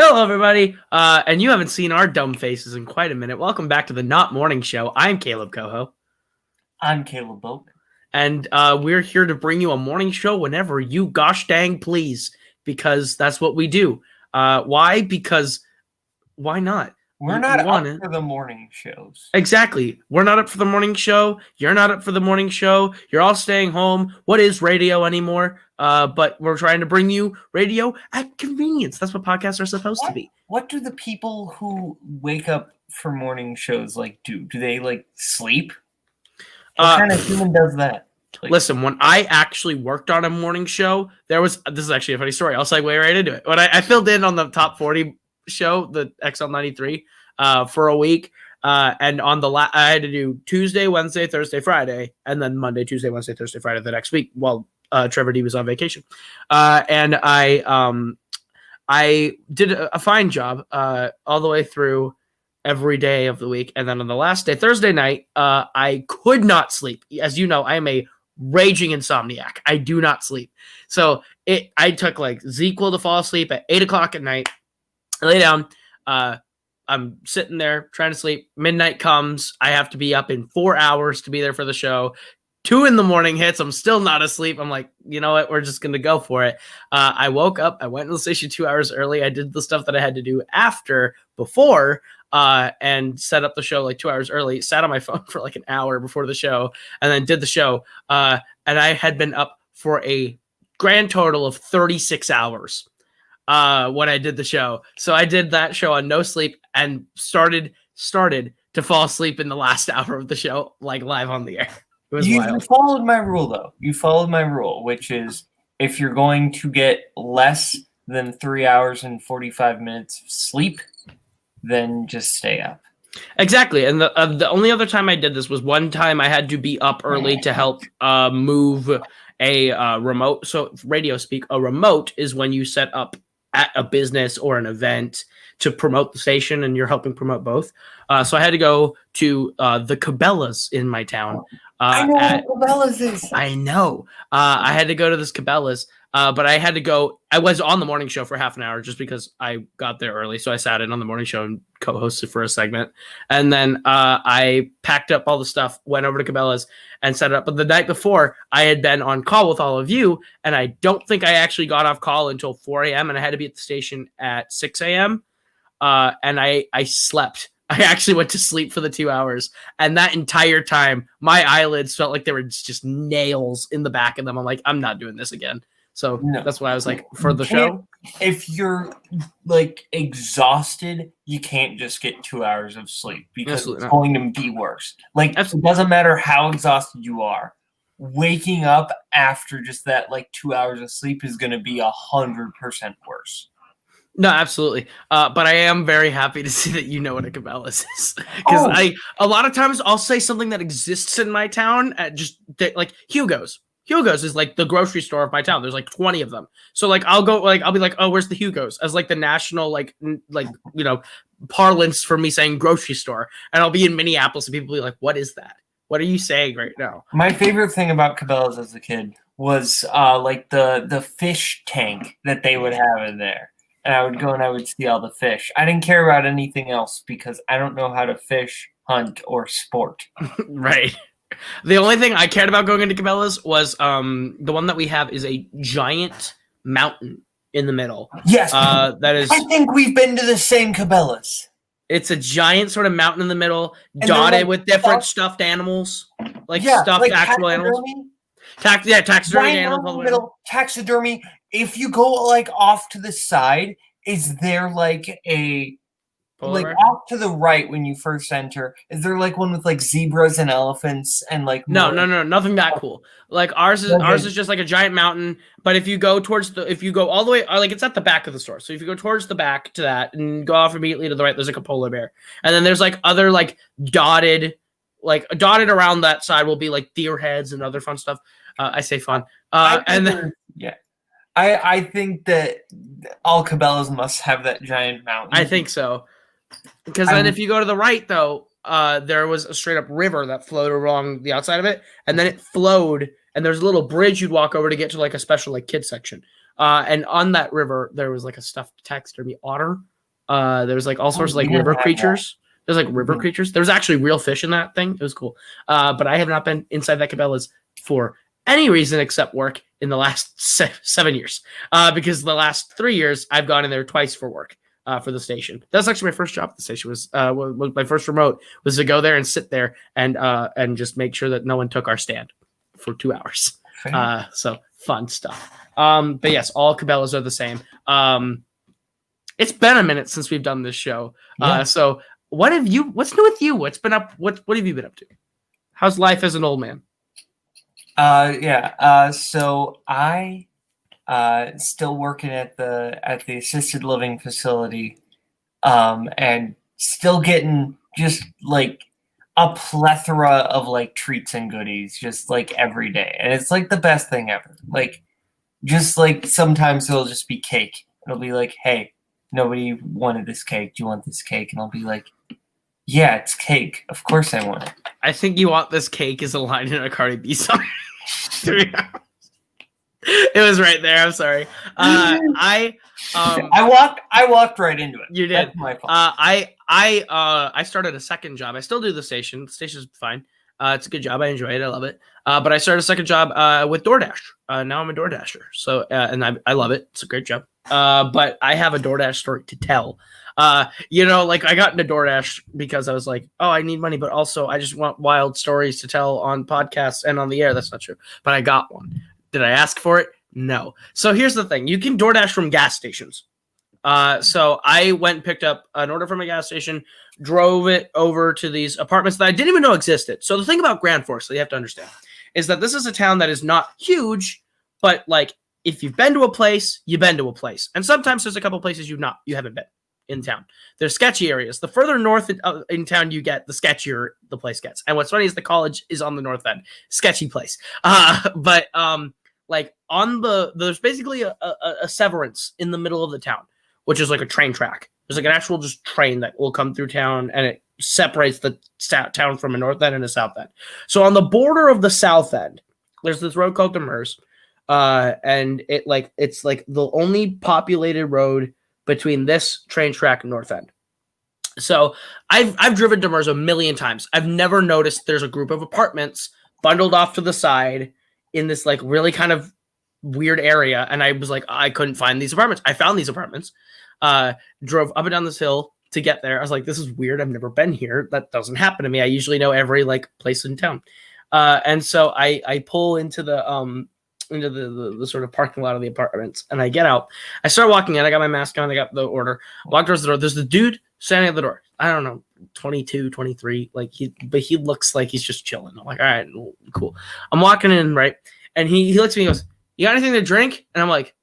Hello, everybody. And you haven't seen our dumb faces in quite a minute. Welcome back to the Not Morning Show. I'm Kaleb Koho. I'm Kaleb Boatman. And we're here to bring you a morning show whenever you gosh dang please, because that's what we do. Why? Because why not? We're not up for the morning shows. Exactly. We're not up for the morning show. You're not up for the morning show. You're all staying home. What is radio anymore? But we're trying to bring you radio at convenience. That's what podcasts are supposed to be. What do the people who wake up for morning shows do? Do they sleep? What kind of human does that? Listen, when I actually worked on a morning show, this is actually a funny story. I'll segue right into it. When I filled in on the top 40 show, the XL93, for a week, and on I had to do Tuesday, Wednesday, Thursday, Friday, and then Monday, Tuesday, Wednesday, Thursday, Friday the next week while Trevor D was on vacation. And I did a fine job all the way through every day of the week. And then on the last day, Thursday night, I could not sleep. As you know, I am a raging insomniac. I do not sleep. So I took ZQL to fall asleep at 8 o'clock at night. I lay down. I'm sitting there trying to sleep. Midnight comes. I have to be up in 4 hours to be there for the show. 2 a.m. hits. I'm still not asleep. I'm like, you know what? We're just going to go for it. I woke up. I went to the station 2 hours early. I did the stuff that I had to do before, and set up the show 2 hours early. Sat on my phone for an hour before the show, and then did the show. And I had been up for a grand total of 36 hours when I did the show. So I did that show on no sleep and started to fall asleep in the last hour of the show, live on the air. It was wild. You followed my rule, though. You followed my rule, which is if you're going to get less than 3 hours and 45 minutes of sleep, then just stay up. Exactly. And the only other time I did this was one time I had to be up early to help move a remote. So radio speak, a remote is when you set up at a business or an event to promote the station, and you're helping promote both. So I had to go to the Cabela's in my town. I know what Cabela's is. I know. I had to go to this Cabela's, but I had to go. I was on the morning show for half an hour just because I got there early. So I sat in on the morning show and co-hosted for a segment. And then I packed up all the stuff, went over to Cabela's and set it up. But the night before, I had been on call with all of you, and I don't think I actually got off call until 4 a.m. And I had to be at the station at 6 a.m. And I slept. I actually went to sleep for the 2 hours, and that entire time, my eyelids felt like there were just nails in the back of them. I'm like, I'm not doing this again. So That's why I was for the show. If you're exhausted, you can't just get 2 hours of sleep because it's going to be worse. It doesn't matter how exhausted you are. Waking up after just that 2 hours of sleep is going to be 100% worse. No, absolutely. But I am very happy to see that you know what a Cabela's is. Because a lot of times I'll say something that exists in my town at Hugo's. Hugo's is the grocery store of my town. There's 20 of them. So I'll go I'll be oh, where's the Hugo's? As the national parlance for me saying grocery store. And I'll be in Minneapolis and people will be like, what is that? What are you saying right now? My favorite thing about Cabela's as a kid was the fish tank that they would have in there. And I would go and I would see all the fish. I didn't care about anything else because I don't know how to fish, hunt, or sport. Right. The only thing I cared about going into Cabela's was the one that we have is a giant mountain in the middle. Yes. That is. I think we've been to the same Cabela's. It's a giant sort of mountain in the middle, and dotted with different stuffed animals, stuffed actual animals. Taxidermy animals all the way. Middle, taxidermy. If you go off to the side, is there a Polar bear? Off to the right when you first enter? Is there one with zebras and elephants and No, nothing that cool. Ours is just a giant mountain. But if you go all the way, it's at the back of the store. So if you go towards the back to that and go off immediately to the right, there's a polar bear, and then there's other dotted around that side will be deer heads and other fun stuff. I say fun. I think that all Cabela's must have that giant mountain. I think so. Because then if you go to the right, though, there was a straight up river that flowed along the outside of it. And then it flowed, and there's a little bridge you'd walk over to get to a special kids section. And on that river, there was a stuffed taxidermy otter There's like all sorts of like we didn't river have that. creatures. There's like river Mhm. creatures. There's actually real fish in that thing. It was cool. But I have not been inside that Cabela's for any reason except work in the last 7 years. Because the last 3 years I've gone in there twice for work. For the station. That's actually my first job at the station. Was my first remote was to go there and sit there and just make sure that no one took our stand for 2 hours. So fun stuff. But yes, all Cabela's are the same. It's been a minute since we've done this show. Yeah. So what's new with you? What's been up? What have you been up to? How's life as an old man? So I still working at the assisted living facility, and still getting just like a plethora of like treats and goodies just like every day, and it's like the best thing ever. Like just like sometimes it'll just be cake. It'll be like, hey, nobody wanted this cake. Do you want this cake? And I'll be like, yeah, it's cake. Of course I want it. I think you want this cake is a line in a Cardi B song. It was right there. I'm sorry. I walked right into it. You did. That's my fault. I started a second job. I still do the station. The station's fine. It's a good job. I enjoy it. I love it. But I started a second job with DoorDash. Now I'm a DoorDasher. So and I love it. It's a great job. But I have a DoorDash story to tell. Like I got into DoorDash because I was like, oh, I need money, but also I just want wild stories to tell on podcasts and on the air. That's not true. But I got one. Did I ask for it? No. So here's the thing. You can DoorDash from gas stations. So I went and picked up an order from a gas station, drove it over to these apartments that I didn't even know existed. So the thing about Grand Forks that you have to understand is that this is a town that is not huge, but like if you've been to a place, you've been to a place. And sometimes there's a couple places you haven't been in town. There's sketchy areas. The further north in town you get, the sketchier the place gets. And what's funny is the college is on the north end. Sketchy place. Like on there's basically a severance in the middle of the town, which is like a train track. There's like an actual just train that will come through town, and it separates the town from a north end and a south end. So on the border of the south end, there's this road called Demers, and it's like the only populated road between this train track and north end. So I've driven Demers a million times. I've never noticed there's a group of apartments bundled off to the side in this like really kind of weird area, and I was like, I couldn't find these apartments. I found these apartments. Drove up and down this hill to get there. I was like, this is weird. I've never been here. That doesn't happen to me. I usually know every like place in town. And so I pull into the sort of parking lot of the apartments, and I get out. I start walking in. I got my mask on. I got the order. Walk towards the door. There's the dude standing at the door. I don't know, 22, 23. But he looks like he's just chilling. I'm like, all right, cool. I'm walking in, right? And he looks at me and goes, you got anything to drink? And I'm like,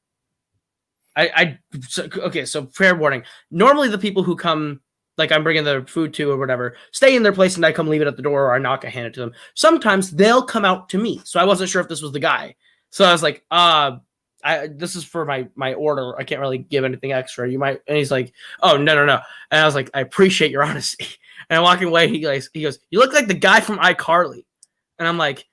okay, so fair warning. Normally the people who come, like I'm bringing the food to or whatever, stay in their place and I come leave it at the door, or I knock, I hand it to them. Sometimes they'll come out to me. So I wasn't sure if this was the guy. So I was like, this is for my order. I can't really give anything extra. You might. And he's like, oh, no. And I was like, I appreciate your honesty. And I'm walking away. He goes, you look like the guy from iCarly. And I'm like,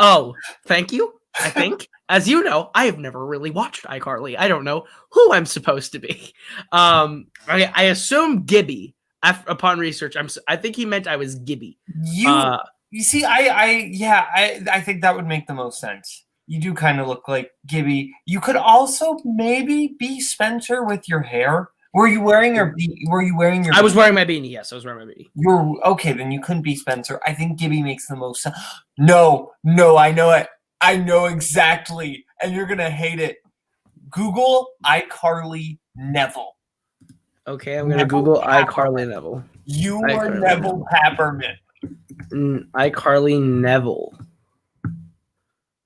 oh, thank you. I think, as you know, I have never really watched iCarly. I don't know who I'm supposed to be. I assume Gibby. Upon research, I think he meant I was Gibby. You see, I think that would make the most sense. You do kind of look like Gibby. You could also maybe be Spencer with your hair. Were you wearing your? I was wearing my beanie. Yes, I was wearing my beanie. You're okay. Then you couldn't be Spencer. I think Gibby makes the most sense. No, I know it. I know exactly, and you're gonna hate it. Google iCarly Neville. Okay, I'm gonna Google iCarly Neville. You are Neville Peppermint. iCarly Neville.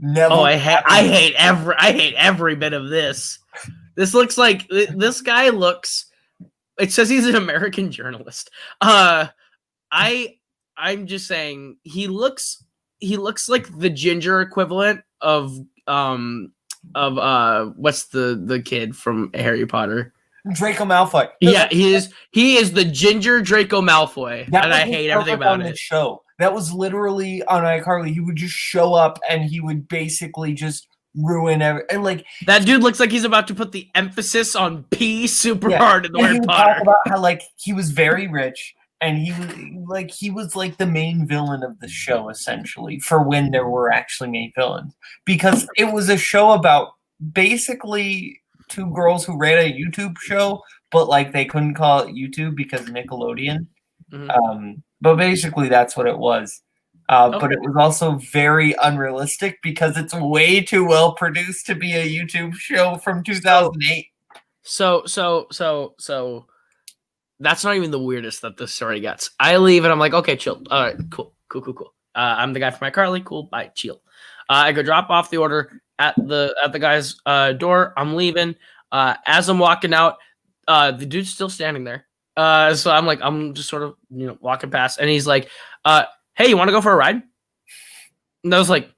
Neville. Oh, I hate every bit of this. This looks like this guy looks. It says he's an American journalist. I'm just saying he looks like the ginger equivalent of what's the kid from Harry Potter? Draco Malfoy. Yeah, he is the ginger Draco Malfoy, and I hate everything about it. Show that was literally on iCarly. He would just show up and he would basically just ruin and like that dude looks like he's about to put the emphasis on P super hard in the and word he would Potter. talk about how like he was very rich and he was like the main villain of the show essentially for when there were actually main villains, because it was a show about basically two girls who ran a YouTube show, but like they couldn't call it YouTube because Nickelodeon. But basically that's what it was. But it was also very unrealistic because it's way too well produced to be a YouTube show from 2008. So that's not even the weirdest that this story gets. I leave and I'm like, okay, chill. All right, cool. I'm the guy from iCarly. Cool, bye, chill. I go drop off the order at the guy's door. I'm leaving. As I'm walking out, the dude's still standing there. So I'm just sort of walking past, and he's like, "Hey, you want to go for a ride?" And I was like,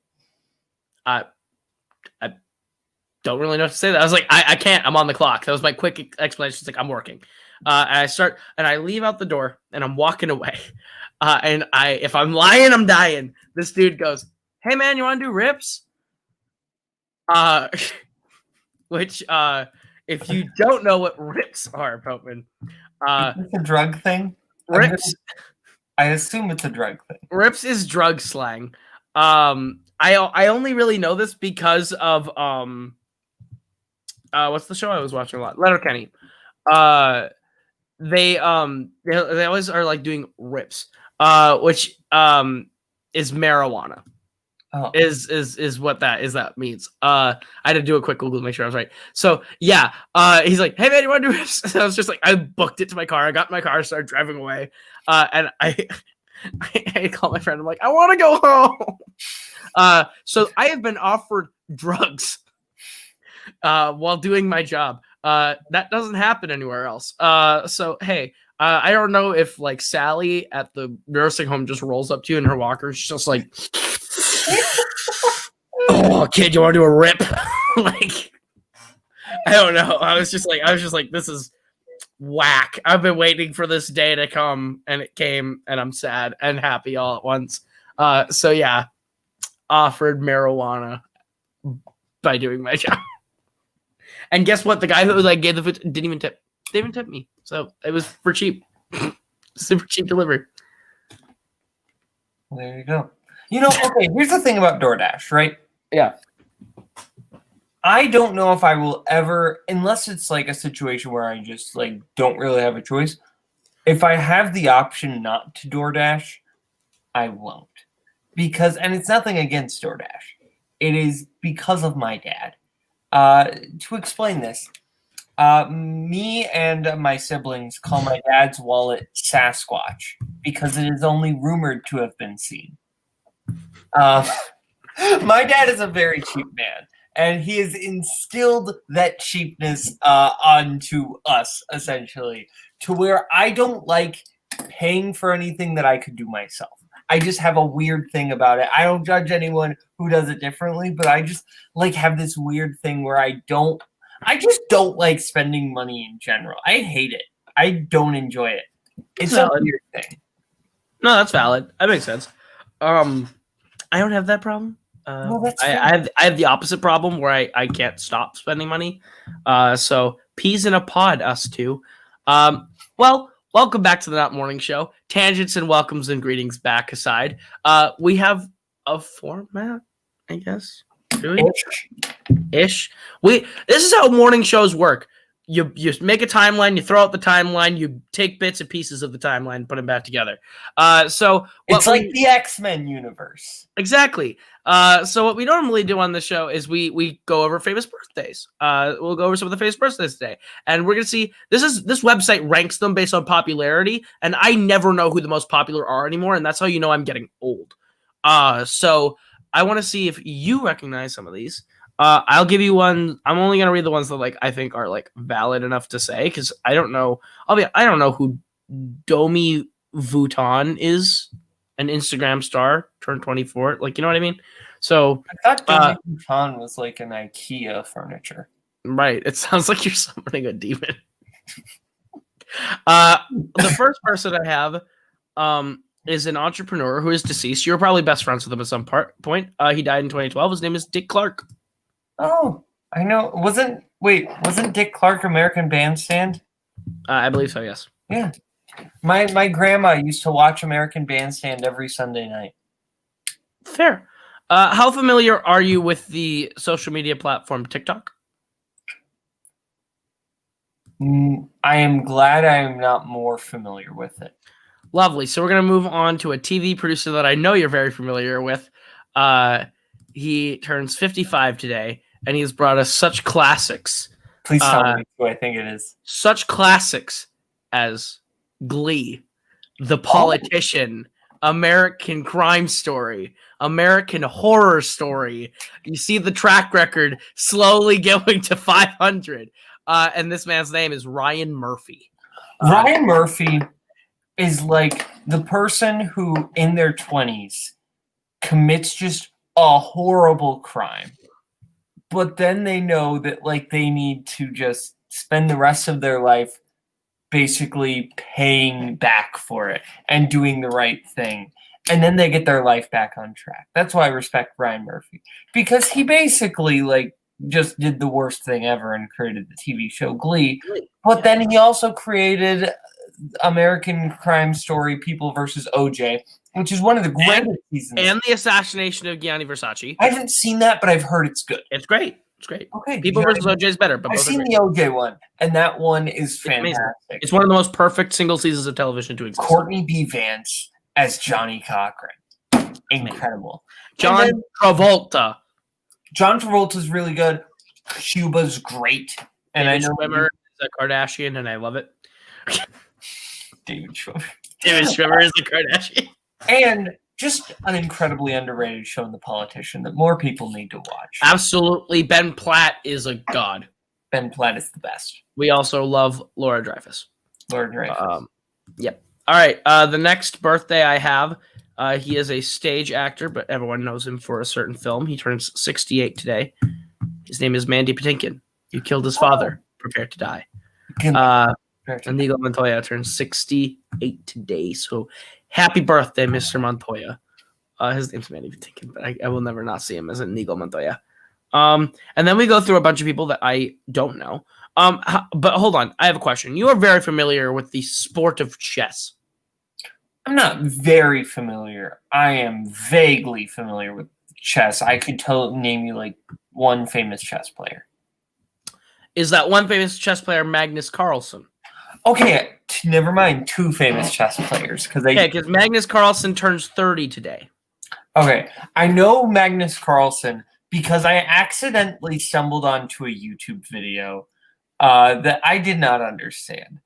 I don't really know what to say. That I was like, I can't. I'm on the clock. That was my quick explanation. It's like, I'm working. And I leave out the door, and I'm walking away. And if I'm lying, I'm dying. This dude goes, "Hey man, you want to do rips?" Which if you don't know what rips are, Boatman, it's a drug thing. Rips. I assume it's a drug thing. Rips is drug slang. I only really know this because of what's the show I was watching a lot? Letterkenny. They always are like doing rips, which is marijuana. Oh. Is what that means. I had to do a quick Google to make sure I was right. So yeah, he's like, "Hey man, you want to do rips?" And I was just like, I booked it to my car. I got in my car, started driving away, and I called my friend. I'm like, "I want to go home." So I have been offered drugs while doing my job. That doesn't happen anywhere else. So hey, I don't know if like Sally at the nursing home just rolls up to you in her walker. She's just like, "Oh, kid, you want to do a rip?" Like, I don't know. I was just like, this is whack. I've been waiting for this day to come, and it came, and I'm sad and happy all at once. So yeah, offered marijuana by doing my job. And guess what? The guy who like gave the food didn't even tip. They didn't tip me, so it was for cheap, super cheap delivery. Well, there you go. Okay, here's the thing about DoorDash, right? Yeah. I don't know if I will ever, unless it's like a situation where I just like don't really have a choice. If I have the option not to DoorDash, I won't. And it's nothing against DoorDash. It is because of my dad. To explain this, me and my siblings call my dad's wallet Sasquatch because it is only rumored to have been seen. My dad is a very cheap man, and he has instilled that cheapness onto us, essentially, to where I don't like paying for anything that I could do myself. I just have a weird thing about it. I don't judge anyone who does it differently, but I just like have this weird thing where I just don't like spending money in general. I hate it. I don't enjoy it. It's a weird thing. No, that's valid. That makes sense. I don't have that problem. I have the opposite problem where I can't stop spending money. So peas in a pod, us two. Well, welcome back to the Not Morning Show. Tangents and welcomes and greetings back aside. We have a format, I guess. Do we? Ish. This is how morning shows work. You make a timeline, you throw out the timeline, you take bits and pieces of the timeline and put them back together. So it's like the X-Men universe. Exactly. So what we normally do on the show is we go over famous birthdays. We'll go over some of the famous birthdays today. And we're gonna see this website ranks them based on popularity, and I never know who the most popular are anymore, and that's how you know I'm getting old. So I want to see if you recognize some of these. I'll give you one. I'm only gonna read the ones that like I think are like valid enough to say, because I don't know. I don't know who Domi Vuitton is. An Instagram star, turned 24. Like, you know what I mean? So I thought Domi Vuitton was like an IKEA furniture. Right. It sounds like you're summoning a demon. The first person I have is an entrepreneur who is deceased. You're probably best friends with him at some point. He died in 2012. His name is Dick Clark. Oh, I know. Wasn't Dick Clark American Bandstand? I believe so. Yes. Yeah. My grandma used to watch American Bandstand every Sunday night. Fair. How familiar are you with the social media platform TikTok? I am glad I am not more familiar with it. Lovely. So we're going to move on to a TV producer that I know you're very familiar with. He turns 55 today, and he's brought us such classics. Please tell me who I think it is. Such classics as Glee, The Politician, American Crime Story, American Horror Story. You see the track record slowly going to 500. And this man's name is Ryan Murphy. Ryan Murphy is like the person who, in their 20s, commits just a horrible crime. But then they know that like they need to just spend the rest of their life basically paying back for it and doing the right thing. And then they get their life back on track. That's why I respect Ryan Murphy. Because he basically like just did the worst thing ever and created the TV show Glee. But then he also created American Crime Story People versus OJ, which is one of the greatest seasons. And the assassination of Gianni Versace. I haven't seen that, but I've heard it's good. It's great. It's great. Okay. People versus OJ is better, but I've seen the OJ one, and that one is fantastic. It's one of the most perfect single seasons of television to exist. Courtney B. Vance as Johnny Cochran. Incredible. John Travolta. John Travolta's really good. Cuba's great. And David I know Schwimmer is a Kardashian, and I love it. David Schwimmer. David Schwimmer is a Kardashian. And just an incredibly underrated show in The Politician that more people need to watch. Absolutely. Ben Platt is a god. Ben Platt is the best. We also love Laura Dreyfus. Laura Dreyfus. Yep. All right. The next birthday I have, he is a stage actor, but everyone knows him for a certain film. He turns 68 today. His name is Mandy Patinkin. He killed his father. Prepare to die. Inigo Montoya turns 68 today. So happy birthday, Mr. Montoya. His name's Mandy Patinkin, but I will never not see him as Inigo Montoya. And then we go through a bunch of people that I don't know. But hold on. I have a question. You are very familiar with the sport of chess. I'm not very familiar. I am vaguely familiar with chess. I could name you like one famous chess player. Is that one famous chess player Magnus Carlsen? Okay, never mind. Two famous chess players because Magnus Carlsen turns 30 today. Okay, I know Magnus Carlsen because I accidentally stumbled onto a YouTube video that I did not understand.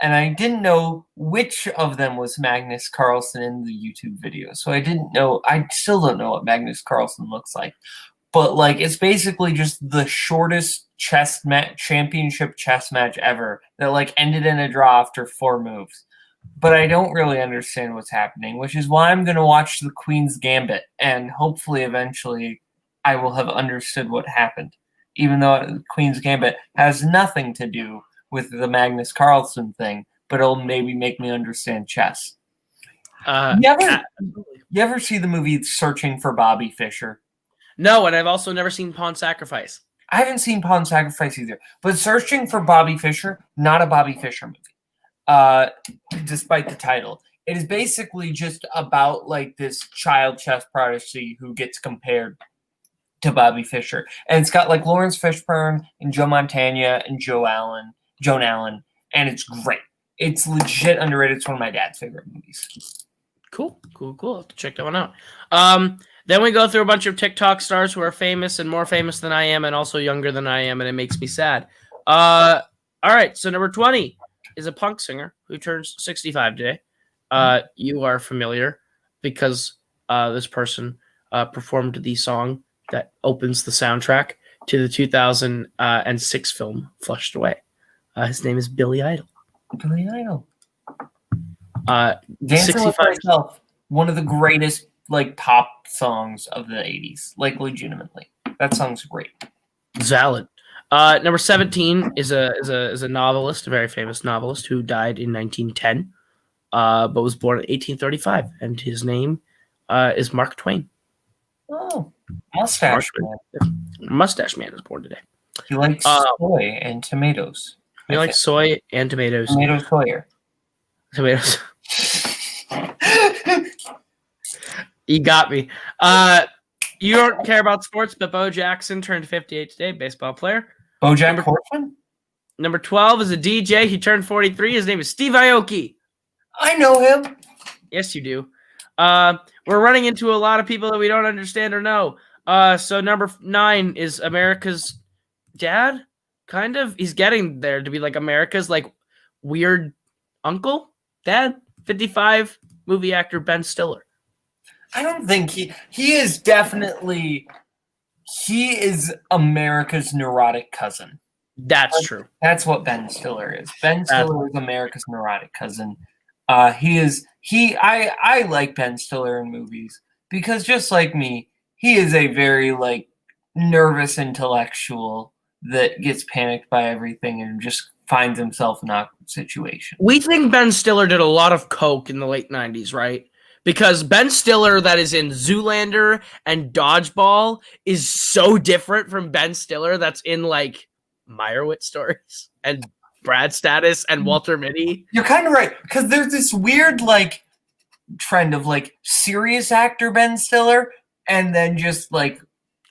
And I didn't know which of them was Magnus Carlsen in the YouTube video. So I still don't know what Magnus Carlsen looks like. But like it's basically just the shortest championship chess match ever that like ended in a draw after 4 moves. But I don't really understand what's happening, which is why I'm going to watch the Queen's Gambit, and hopefully eventually I will have understood what happened, even though the Queen's Gambit has nothing to do with the Magnus Carlsen thing, but it'll maybe make me understand chess. You ever see the movie Searching for Bobby Fischer? No, and I've also never seen Pawn Sacrifice. I haven't seen Pawn Sacrifice either, but Searching for Bobby Fischer, not a Bobby Fischer movie, despite the title. It is basically just about like this child chess prodigy who gets compared to Bobby Fischer. And it's got like Lawrence Fishburne and Joe Montana and Joan Allen, and it's great. It's legit underrated. It's one of my dad's favorite movies. Cool. I'll have to check that one out. Then we go through a bunch of TikTok stars who are famous and more famous than I am and also younger than I am, and it makes me sad. All right, so number 20 is a punk singer who turns 65 today. You are familiar because this person performed the song that opens the soundtrack to the 2006 film Flushed Away. His name is Billy Idol. Billy Idol. Dancing with Myself, one of the greatest like pop songs of the 80s, like legitimately. That song's great. Valid. Number 17 is a novelist, a very famous novelist who died in 1910, but was born in 1835, and his name is Mark Twain. Oh, Mustache March Man. Mustache Man is born today. He likes soy and tomatoes. He likes soy and tomatoes. Tomato Sawyer. Tomatoes. You got me. You don't care about sports, but Bo Jackson turned 58 today, baseball player. BoJack Horseman? Number 12 is a DJ. He turned 43. His name is Steve Aoki. I know him. Yes, you do. We're running into a lot of people that we don't understand or know. So number 9 is America's dad, kind of. He's getting there to be like America's like weird uncle, dad, 55, movie actor Ben Stiller. I don't think he is definitely he is America's neurotic cousin. That's true. That's what Ben Stiller is. Ben Stiller is America's neurotic cousin. I like Ben Stiller in movies because just like me, he is a very like nervous intellectual that gets panicked by everything and just finds himself in awkward situations. We think Ben Stiller did a lot of coke in the late 90s, right? Because Ben Stiller that is in Zoolander and Dodgeball is so different from Ben Stiller that's in like Meyerowitz Stories and Brad Status and Walter Mitty. You're kind of right, because there's this weird like trend of like serious actor Ben Stiller and then just like,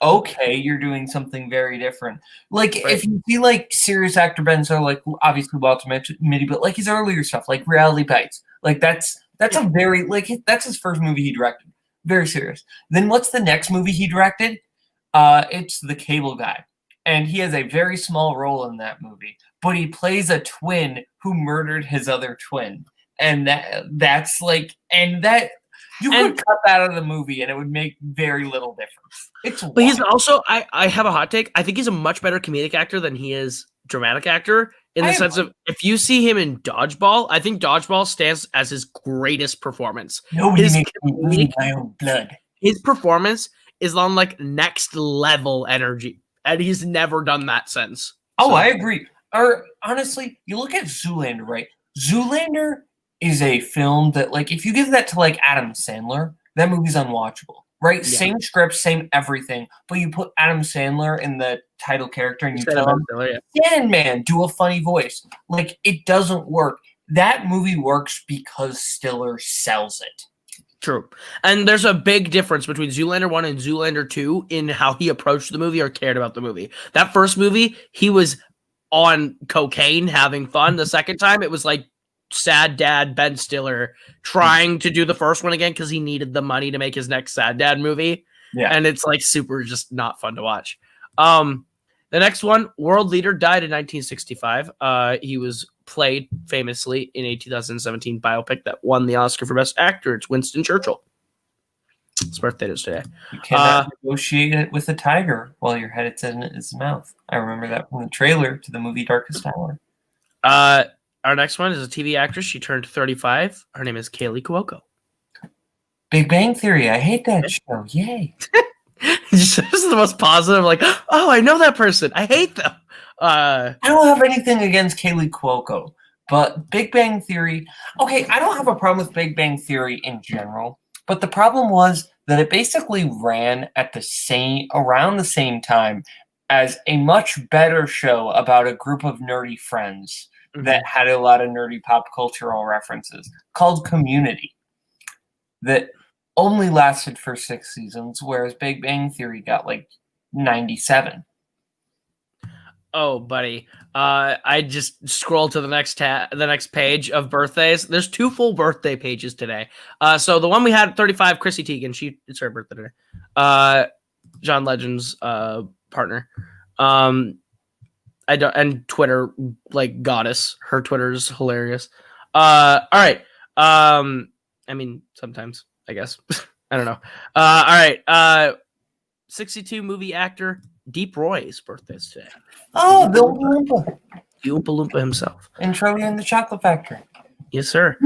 okay, you're doing something very different. Like if you see like serious actor Ben Stiller, like obviously Walter Mitty, but like his earlier stuff, like Reality Bites, like that's a very like that's his first movie he directed, very serious. Then what's the next movie he directed? It's The Cable Guy, and he has a very small role in that movie, but he plays a twin who murdered his other twin, and that's like, and that you could cut that out of the movie, and it would make very little difference. But he's also I have a hot take. I think he's a much better comedic actor than he is dramatic actor. In the sense of, if you see him in Dodgeball, I think Dodgeball stands as his greatest performance. Nobody makes me bleed my own blood. His performance is on like next level energy, and he's never done that since. Oh, so. I agree. Or honestly, you look at Zoolander, right? Zoolander is a film that, like, if you give that to like Adam Sandler, that movie's unwatchable. Right? Yeah. Same script, same everything, but you put Adam Sandler in the title character and you tell him, Sandman, do a funny voice. Like, it doesn't work. That movie works because Stiller sells it. True. And there's a big difference between Zoolander 1 and Zoolander 2 in how he approached the movie or cared about the movie. That first movie, he was on cocaine, having fun. The second time, it was like sad dad Ben Stiller trying to do the first one again because he needed the money to make his next sad dad movie. Yeah. And it's like super just not fun to watch. The next one, world leader, died in 1965. He was played famously in a 2017 biopic that won the Oscar for Best Actor. It's Winston Churchill. His birthday is today. You cannot negotiate it with a tiger while your head is in his mouth. I remember that from the trailer to the movie Darkest Hour. Our next one is a TV actress. She turned 35. Her name is Kaley Cuoco. Big Bang Theory. I hate that show. Yay. This is the most positive, like, oh, I know that person. I hate them. I don't have anything against Kaley Cuoco, but Big Bang Theory. Okay, I don't have a problem with Big Bang Theory in general, but the problem was that it basically ran at around the same time as a much better show about a group of nerdy friends that had a lot of nerdy pop cultural references called Community that only lasted for 6 seasons, whereas Big Bang Theory got like 97. Oh, buddy. I just scrolled to the next page of birthdays. There's 2 full birthday pages today. So the one we had at 35, Chrissy Teigen, it's her birthday today. John Legend's partner. And Twitter, like, goddess. Her Twitter's hilarious. All right. I mean, sometimes, I guess. I don't know. All right. 62 movie actor Deep Roy's birthday is today. Oh, the Oompa Loompa. The Oompa Loompa himself. And Charlie and the Chocolate Factory. Yes, sir.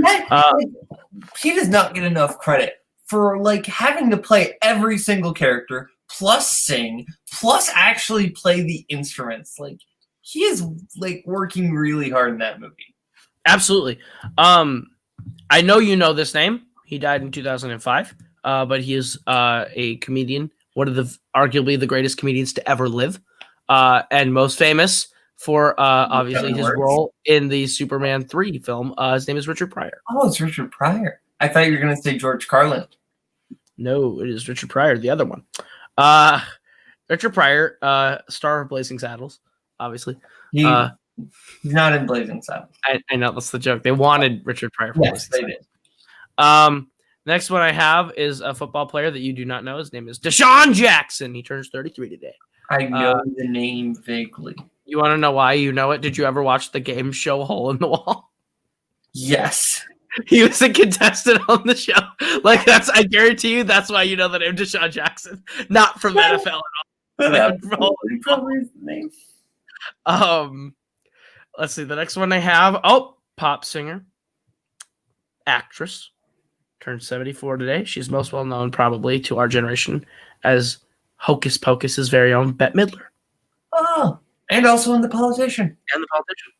He does not get enough credit for, like, having to play every single character, plus sing, plus actually play the instruments. Like, he is like working really hard in that movie. Absolutely. I know you know this name. He died in 2005, but he is a comedian one of the arguably the greatest comedians to ever live, and most famous for obviously his role in the Superman 3 film. His name is Richard Pryor. Oh, it's Richard Pryor. I thought you were going to say George Carlin. No, it is Richard Pryor, the other one. Richard Pryor, star of Blazing Saddles, obviously. He's not in Blazing Saddles. I know, that's the joke. They wanted Richard Pryor for Yes, Blazing they Saddles. did. Next one I have is a football player that you do not know. His name is Deshaun Jackson. He turns 33 today. I know the name vaguely. You want to know why you know it? Did you ever watch the game show Hole in the Wall? Yes. He was a contestant on the show. Like, I guarantee you that's why you know the name Deshaun Jackson. Not from NFL at all. Probably his name. Let's see. The next one I have. Pop singer. Actress. Turned 74 today. She's most well known probably to our generation as Hocus Pocus's very own Bette Midler. Oh, and also in The Politician. And The Politician.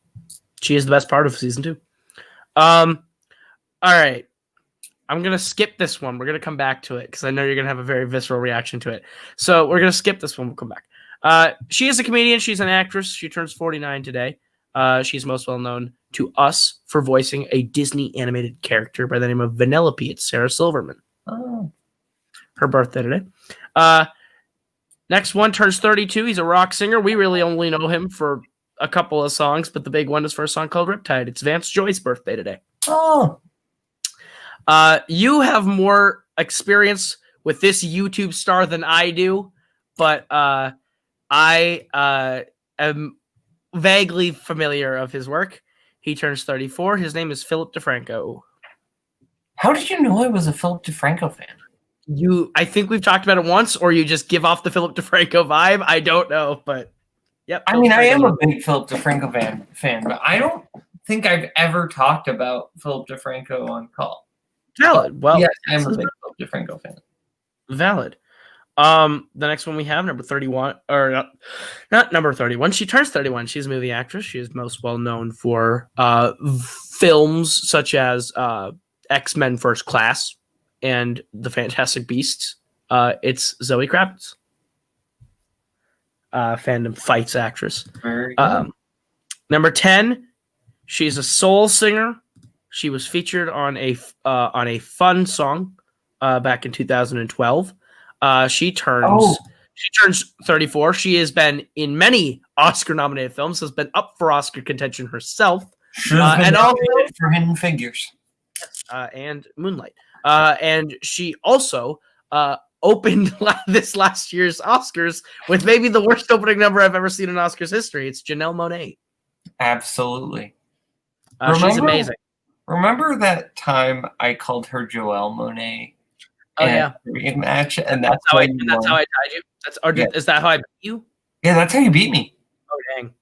She is the best part of season 2. All right. I'm going to skip this one. We're going to come back to it because I know you're going to have a very visceral reaction to it. So we're going to skip this one. We'll come back. She is a comedian. She's an actress. She turns 49 today. She's most well known to us for voicing a Disney animated character by the name of Vanellope. It's Sarah Silverman. Oh. Her birthday today. Next one turns 32. He's a rock singer. We really only know him for a couple of songs, but the big one is for a song called Riptide. It's Vance Joy's birthday today. Oh. You have more experience with this YouTube star than I do, but I am vaguely familiar of his work. He turns 34. His name is Philip DeFranco. How did you know I was a Philip DeFranco fan? I think we've talked about it once, or you just give off the Philip DeFranco vibe. I don't know, but yep. I mean, I am a big Philip DeFranco fan, but I don't think I've ever talked about Philip DeFranco on call. Valid. Well, yes, I'm a big Philip DeFranco fan. Valid. The next one we have, number 31, or not number 31. She turns 31. She's a movie actress. She is most well known for films such as X-Men First Class and The Fantastic Beasts. It's Zoe Kravitz. Fandom fights actress. Very good. Number 10, she's a soul singer. She was featured on a fun song back in 2012. She turns 34. She has been in many Oscar-nominated films. Has been up for Oscar contention herself. And also for Hidden Figures. And Moonlight. And she also opened this last year's Oscars with maybe the worst opening number I've ever seen in Oscars history. It's Janelle Monáe. Absolutely. She's amazing. Remember that time I called her Joelle Monáe? Oh yeah, match, and that's how I tied you. Is that how I beat you? Yeah, that's how you beat me. Oh dang,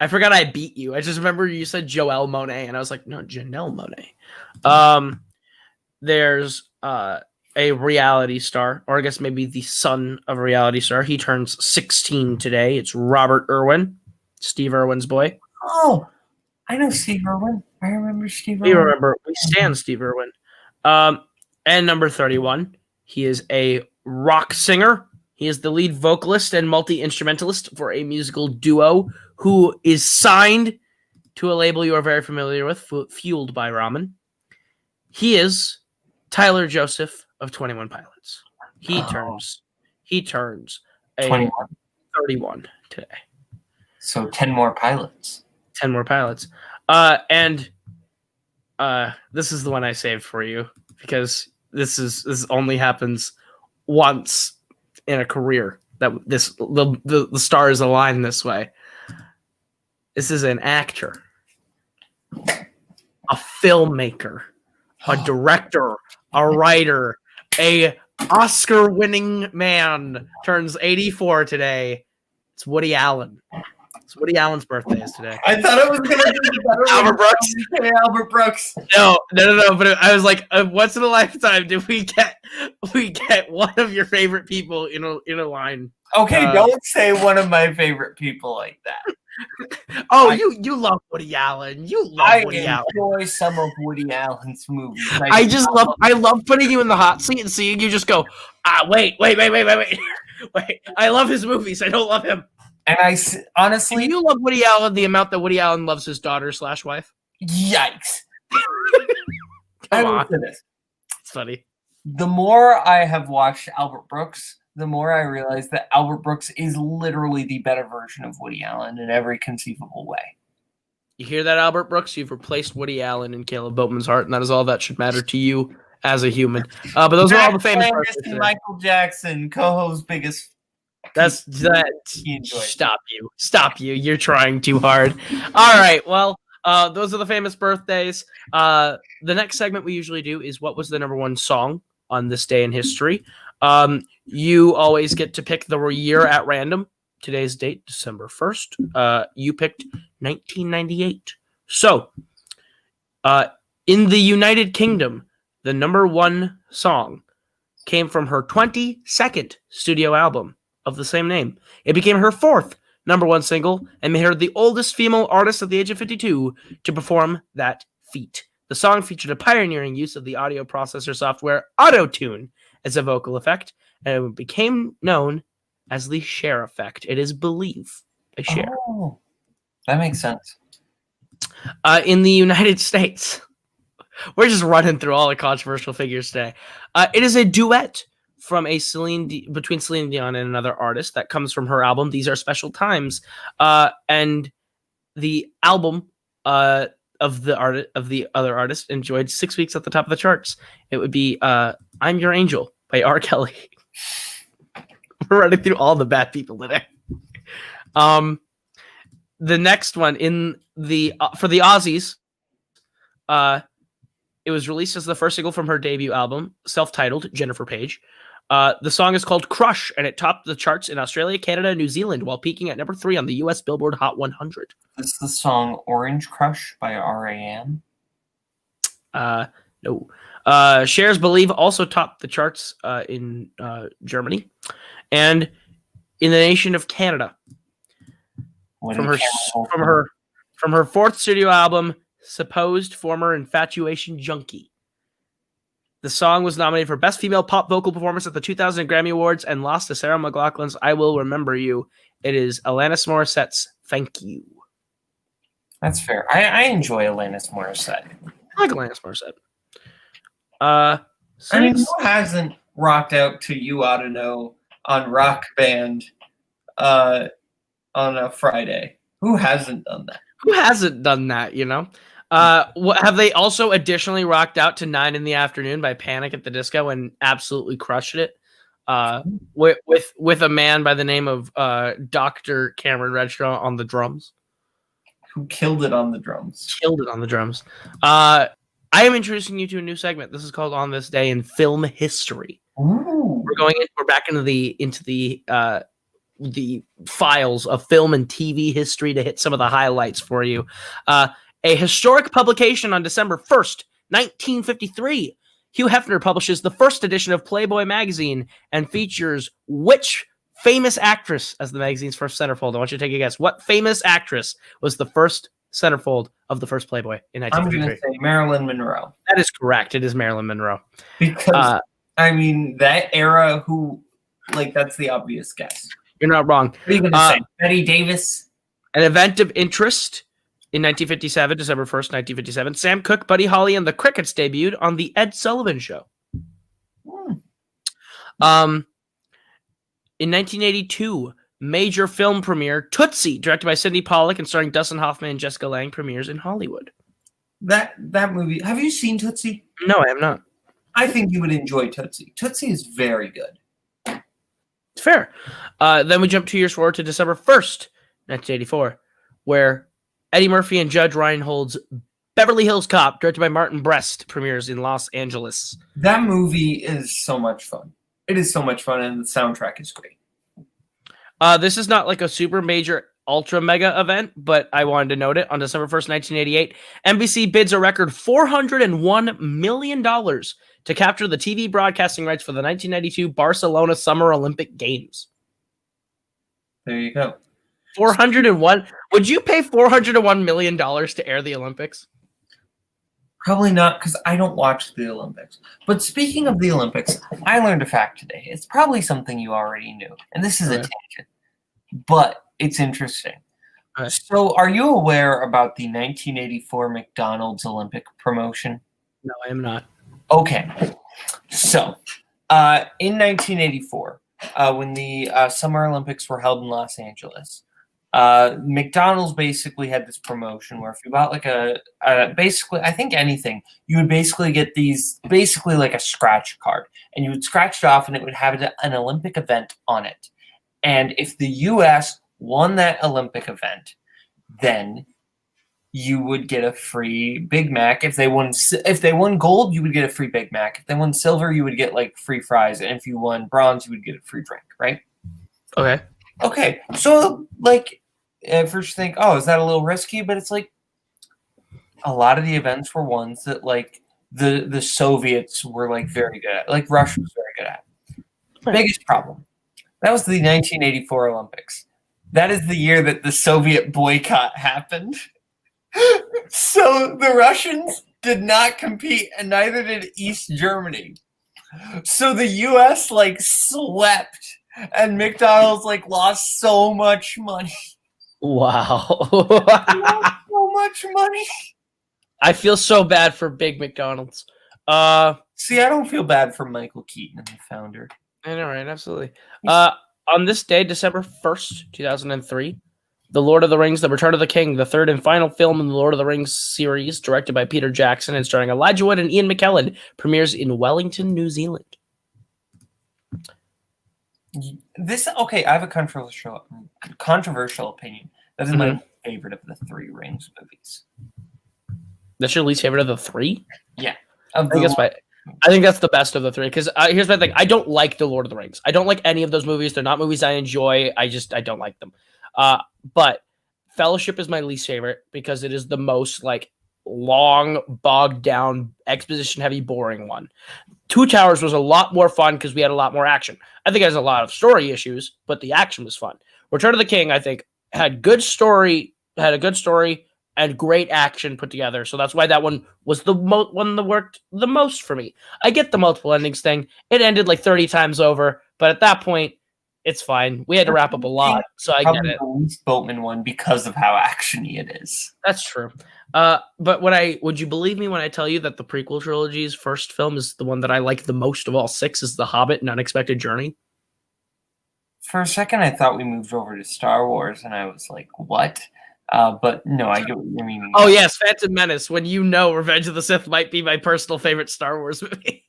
I forgot I beat you. I just remember you said Joelle Monáe, and I was like, no, Janelle Monáe. There's a reality star, or I guess maybe the son of a reality star. He turns 16 today. It's Robert Irwin, Steve Irwin's boy. Oh, I know Steve Irwin. I remember Steve Irwin. We stand Steve Irwin. And number 31, he is a rock singer. He is the lead vocalist and multi-instrumentalist for a musical duo who is signed to a label you are very familiar with, Fueled by Ramen. He is Tyler Joseph of 21 Pilots. He turns 31 today. So 10 more pilots. 10 more pilots. And this is the one I saved for you because this only happens once in a career that the stars align this way. This is an actor, a filmmaker, a director, a writer, a Oscar-winning man. Turns 84 today. It's Woody Allen. It's Woody Allen's birthday is today. I thought it was going to be better. Albert Brooks. Albert Brooks. No. But I was like, once in a lifetime, did we get one of your favorite people in a line? Okay, don't say one of my favorove people like that. You love Woody Allen. You love Woody Allen. I enjoy some of Woody Allen's movies. I love putting you in the hot seat and seeing you just go, wait. Wait, I love his movies. I don't love him. And honestly, Do you love Woody Allen the amount that Woody Allen loves his daughter/wife? yikes. Come I will on. say this. It's funny. The more I have watched Albert Brooks, the more I realize that Albert Brooks is literally the better version of Woody Allen in every conceivable way. You hear that, Albert Brooks? You've replaced Woody Allen in Kaleb Boatman's heart, and that is all that should matter to you as a human. But those are all the famous Landis and Michael Jackson, Koho's biggest. That's that. Stop you. You're trying too hard. All right. Well, those are the famous birthdays. The next segment we usually do is what was the number one song on this day in history. You always get to pick the year at random. Today's date, December 1st. You picked 1998. So, in the United Kingdom, the number one song came from her 22nd studio album of the same name. It became her fourth number one single and made her the oldest female artist at the age of 52 to perform that feat. The song featured a pioneering use of the audio processor software Auto-Tune as a vocal effect, and it became known as the Cher effect. It is believed by Cher. Oh, that makes sense. In the United States, we're just running through all the controversial figures today. It is a duet from between Celine Dion and another artist that comes from her album These Are Special Times, and the album of the other artist enjoyed 6 weeks at the top of the charts. It would be I'm Your Angel by R. Kelly. We're running through all the bad people today. The next one in the for the Aussies, it was released as the first single from her debut album, self-titled Jennifer Page. The song is called Crush, and it topped the charts in Australia, Canada, and New Zealand while peaking at number 3 on the US Billboard Hot 100. Is the song Orange Crush by R.A.M.? No. Cher's Believe also topped the charts in Germany and in the nation of Canada. From her fourth studio album, Supposed Former Infatuation Junkie. The song was nominated for Best Female Pop Vocal Performance at the 2000 Grammy Awards and lost to Sarah McLachlan's I Will Remember You. It is Alanis Morissette's Thank You. That's fair. I enjoy Alanis Morissette. I like Alanis Morissette. I mean, who hasn't rocked out to You Oughta Know on Rock Band on a Friday? Who hasn't done that? Who hasn't done that, you know? Have they also additionally rocked out to 9 in the Afternoon by Panic at the Disco and absolutely crushed it? With a man by the name of Dr. Cameron Redshaw on the drums. Who killed it on the drums. I am introducing you to a new segment. This is called On This Day in Film History. Ooh. We're back into the files of film and TV history to hit some of the highlights for you. A historic publication on December 1st, 1953. Hugh Hefner publishes the first edition of Playboy magazine and features which famous actress as the magazine's first centerfold? I want you to take a guess. What famous actress was the first centerfold of the first Playboy in 1953? I'm going to say Marilyn Monroe. That is correct. It is Marilyn Monroe. Because, that era, that's the obvious guess. You're not wrong. What are you going to say? Betty Davis? An event of interest in 1957, December 1st, 1957. Sam Cooke, Buddy Holly, and the Crickets debuted on The Ed Sullivan Show. In 1982, major film premiere, Tootsie, directed by Sidney Pollack and starring Dustin Hoffman and Jessica Lange, premieres in Hollywood. That movie, have you seen Tootsie? No, I have not. I think you would enjoy Tootsie. Tootsie is very good. It's fair. Then we jump 2 years forward to December 1st, 1984, where Eddie Murphy and Judge Reinhold's Beverly Hills Cop, directed by Martin Brest, premieres in Los Angeles. That movie is so much fun. It is so much fun, and the soundtrack is great. This is not like a super major ultra mega event, but I wanted to note it. On December 1st, 1988, NBC bids a record $401 million to capture the TV broadcasting rights for the 1992 Barcelona Summer Olympic Games. There you go. 401. Would you pay $401 million to air the Olympics? Probably not, because I don't watch the Olympics. But speaking of the Olympics, I learned a fact today. It's probably something you already knew, and this is a Okay. tangent, but it's interesting. Okay. So, are you aware about the 1984 McDonald's Olympic promotion? No, I am not. Okay. So, in 1984, when the Summer Olympics were held in Los Angeles, McDonald's basically had this promotion where if you bought like basically, I think anything, you would basically get these, basically like a scratch card, and you would scratch it off and it would have an Olympic event on it. And if the U.S. won that Olympic event, then you would get a free Big Mac. If they won gold, you would get a free Big Mac. If they won silver, you would get like free fries. And if you won bronze, you would get a free drink, right? Okay. Okay. So like at first you think, oh, is that a little risky? But it's like a lot of the events were ones that like the Soviets were like very good at, like Russia was very good at. Right. Biggest problem. That was the 1984 Olympics. That is the year that the Soviet boycott happened. So the Russians did not compete, and neither did East Germany. So the U.S. like swept, and McDonald's like lost so much money. Wow. So much money. I feel so bad for Big McDonald's. See, I don't feel bad for Michael Keaton, the founder. I know, right? Absolutely. On this day, December 1st, 2003, The Lord of the Rings, The Return of the King, the third and final film in the Lord of the Rings series, directed by Peter Jackson and starring Elijah Wood and Ian McKellen, premieres in Wellington, New Zealand. I have a controversial opinion. That is my favorite of the three Rings movies. That's your least favorite of the three? Yeah. I think that's the best of the three, because here's my thing. I don't like The Lord of the Rings. I don't like any of those movies. They're not movies I enjoy. I don't like them. But Fellowship is my least favorite because it is the most like long, bogged down, exposition heavy, boring one. Two Towers was a lot more fun because we had a lot more action. I think it has a lot of story issues, but the action was fun. Return of the King, I think, had a good story and great action put together. So that's why that one was the one that worked the most for me. I get the multiple endings thing. It ended like 30 times over, but at that point, it's fine. We had to wrap up a lot, so I get it. The least Boatman one because of how actiony it is. That's true. But would you believe me when I tell you that the prequel trilogy's first film is the one that I like the most of all six, is The Hobbit and Unexpected Journey? For a second, I thought we moved over to Star Wars, and I was like, what? But no, I get what you mean. Oh, yes, Phantom Menace, when you know Revenge of the Sith might be my personal favorite Star Wars movie.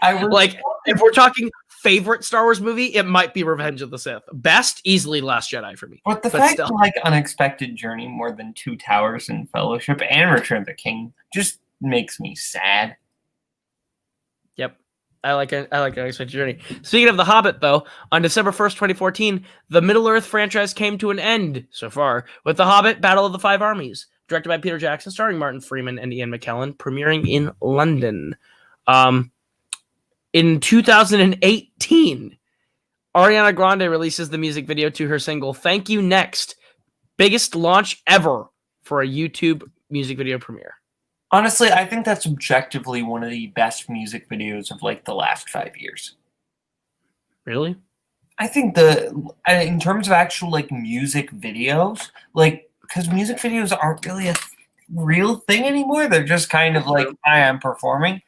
If we're talking favorite Star Wars movie, it might be Revenge of the Sith. Best, easily Last Jedi for me. But fact you like Unexpected Journey more than Two Towers and Fellowship and Return of the King just makes me sad. Yep. I like Unexpected Journey. Speaking of The Hobbit, though, on December 1st, 2014, the Middle-earth franchise came to an end so far with The Hobbit, Battle of the Five Armies, directed by Peter Jackson, starring Martin Freeman and Ian McKellen, premiering in London. In 2018, Ariana Grande releases the music video to her single, Thank You Next. Biggest launch ever for a YouTube music video premiere. Honestly, I think that's objectively one of the best music videos of like the last 5 years. Really? I think in terms of actual like music videos, like because music videos aren't really a real thing anymore. They're just kind of like, hi, I'm performing.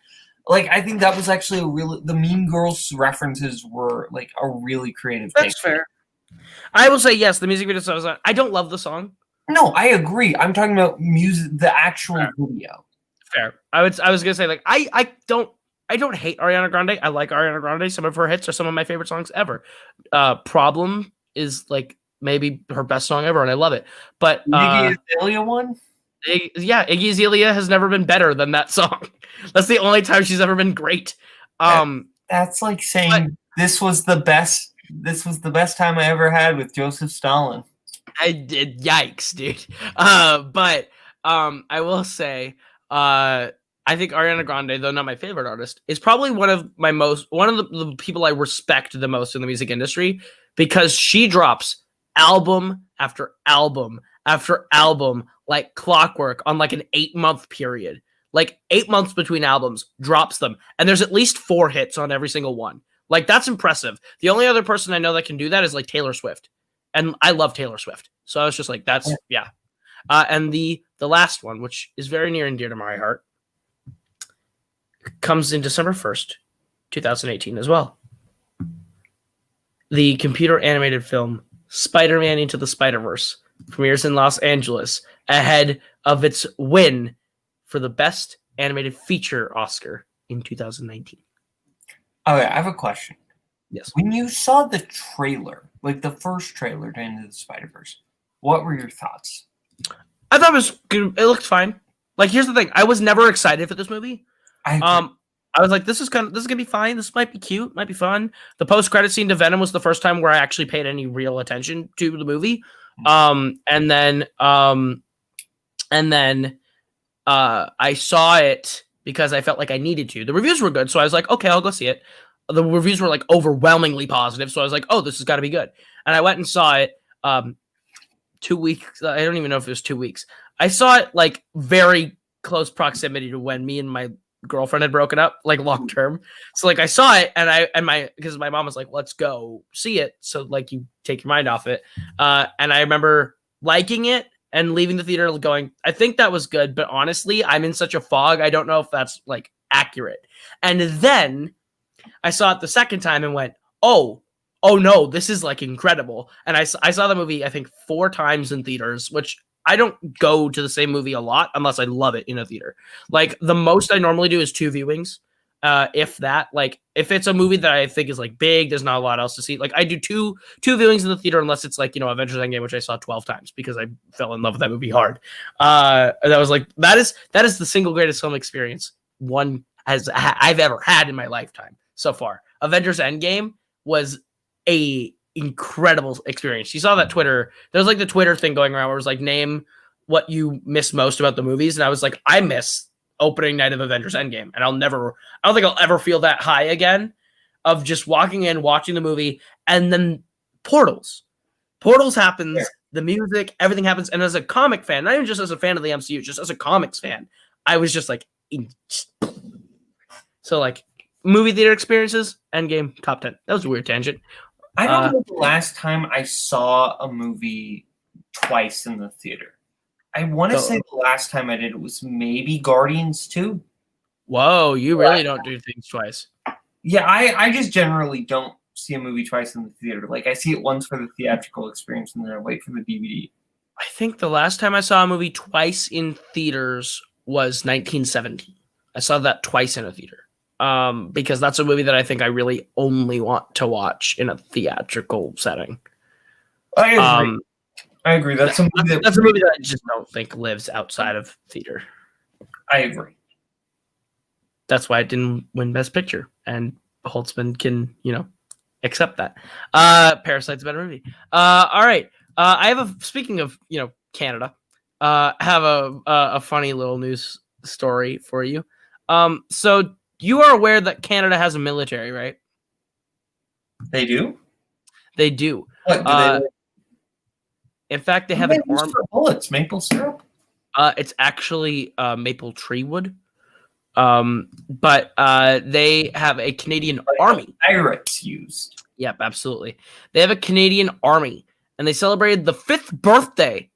Like I think that was actually the Mean Girls references were like a really creative thing. That's fair. I will say yes, the music video. I don't love the song. No, I agree. I'm talking about music, the actual video. Fair. I was gonna say like I don't hate Ariana Grande. I like Ariana Grande. Some of her hits are some of my favorite songs ever. Problem is like maybe her best song ever, and I love it. But Iggy Azalea one? Iggy Azalea has never been better than that song. That's the only time she's ever been great. That's like saying this was the best time I ever had with Joseph Stalin. I did. Yikes, dude. But I will say, I think Ariana Grande, though not my favorite artist, is probably one of the people I respect the most in the music industry, because she drops album after album after album like clockwork on like an 8-month period. like 8 months between albums, drops them, and there's at least 4 hits on every single one. Like, that's impressive. The only other person I know that can do that is like Taylor Swift. And I love Taylor Swift. So I was just like, that's, yeah. And the last one, which is very near and dear to my heart, comes in December 1st, 2018 as well. The computer animated film Spider-Man Into the Spider-Verse premieres in Los Angeles ahead of its win for the Best Animated Feature Oscar in 2019. Okay, I have a question. Yes. When you saw the trailer, like the first trailer to Into the Spider-Verse, what were your thoughts? I thought it was good. It looked fine. Like, here's the thing. I was never excited for this movie. I was like, this is gonna be fine. This might be cute, might be fun. The post-credit scene to Venom was the first time where I actually paid any real attention to the movie. And then I saw it because I felt like I needed to. The reviews were good, so I was like, okay, I'll go see it. The reviews were like overwhelmingly positive, so I was like, oh, this has got to be good. And I went and saw it 2 weeks. I don't even know if it was 2 weeks. I saw it like very close proximity to when me and my girlfriend had broken up, like long term. So like I saw it because my mom was like, let's go see it. So like you take your mind off it. And I remember liking it and leaving the theater going, I think that was good, but honestly, I'm in such a fog. I don't know if that's like accurate. And then I saw it the second time and went, oh no, this is like incredible. And I saw the movie, I think 4 times in theaters, which I don't go to the same movie a lot unless I love it in a theater. Like the most I normally do is 2 viewings. If that, like if it's a movie that I think is like big, there's not a lot else to see. Like I do two viewings in the theater unless it's like, Avengers Endgame, which I saw 12 times because I fell in love with that movie hard. That was like, that is the single greatest film experience I've ever had in my lifetime so far. Avengers Endgame was a incredible experience. You saw that Twitter, there's like the Twitter thing going around where it was like, name what you miss most about the movies. And I was like, I miss opening night of Avengers Endgame. And I don't think I'll ever feel that high again of just walking in, watching the movie, and then Portals happens, the music, everything happens. And as a comic fan, not even just as a fan of the MCU, just as a comics fan, I was just like, so like movie theater experiences, Endgame, top 10. That was a weird tangent. I don't know the last time I saw a movie twice in the theater. I want to say the last time I did it was maybe Guardians 2. Whoa, you really don't do things twice. Yeah, I just generally don't see a movie twice in the theater. Like, I see it once for the theatrical experience, and then I wait for the DVD. I think the last time I saw a movie twice in theaters was 1917. I saw that twice in a theater. Because that's a movie that I think I really only want to watch in a theatrical setting. I agree. That's a movie that I just don't think lives outside of theater. I agree. That's why it didn't win Best Picture, and Holtzman can, accept that. Parasite's a better movie. All right. Speaking of, Canada, have a funny little news story for you. So you are aware that Canada has a military, right? They do? They do. What, do they in fact, they have an army. Bullets, maple syrup? It's actually maple tree wood. But they have a Canadian army. Pirates used. Yep, absolutely. They have a Canadian army, and they celebrated the 5th birthday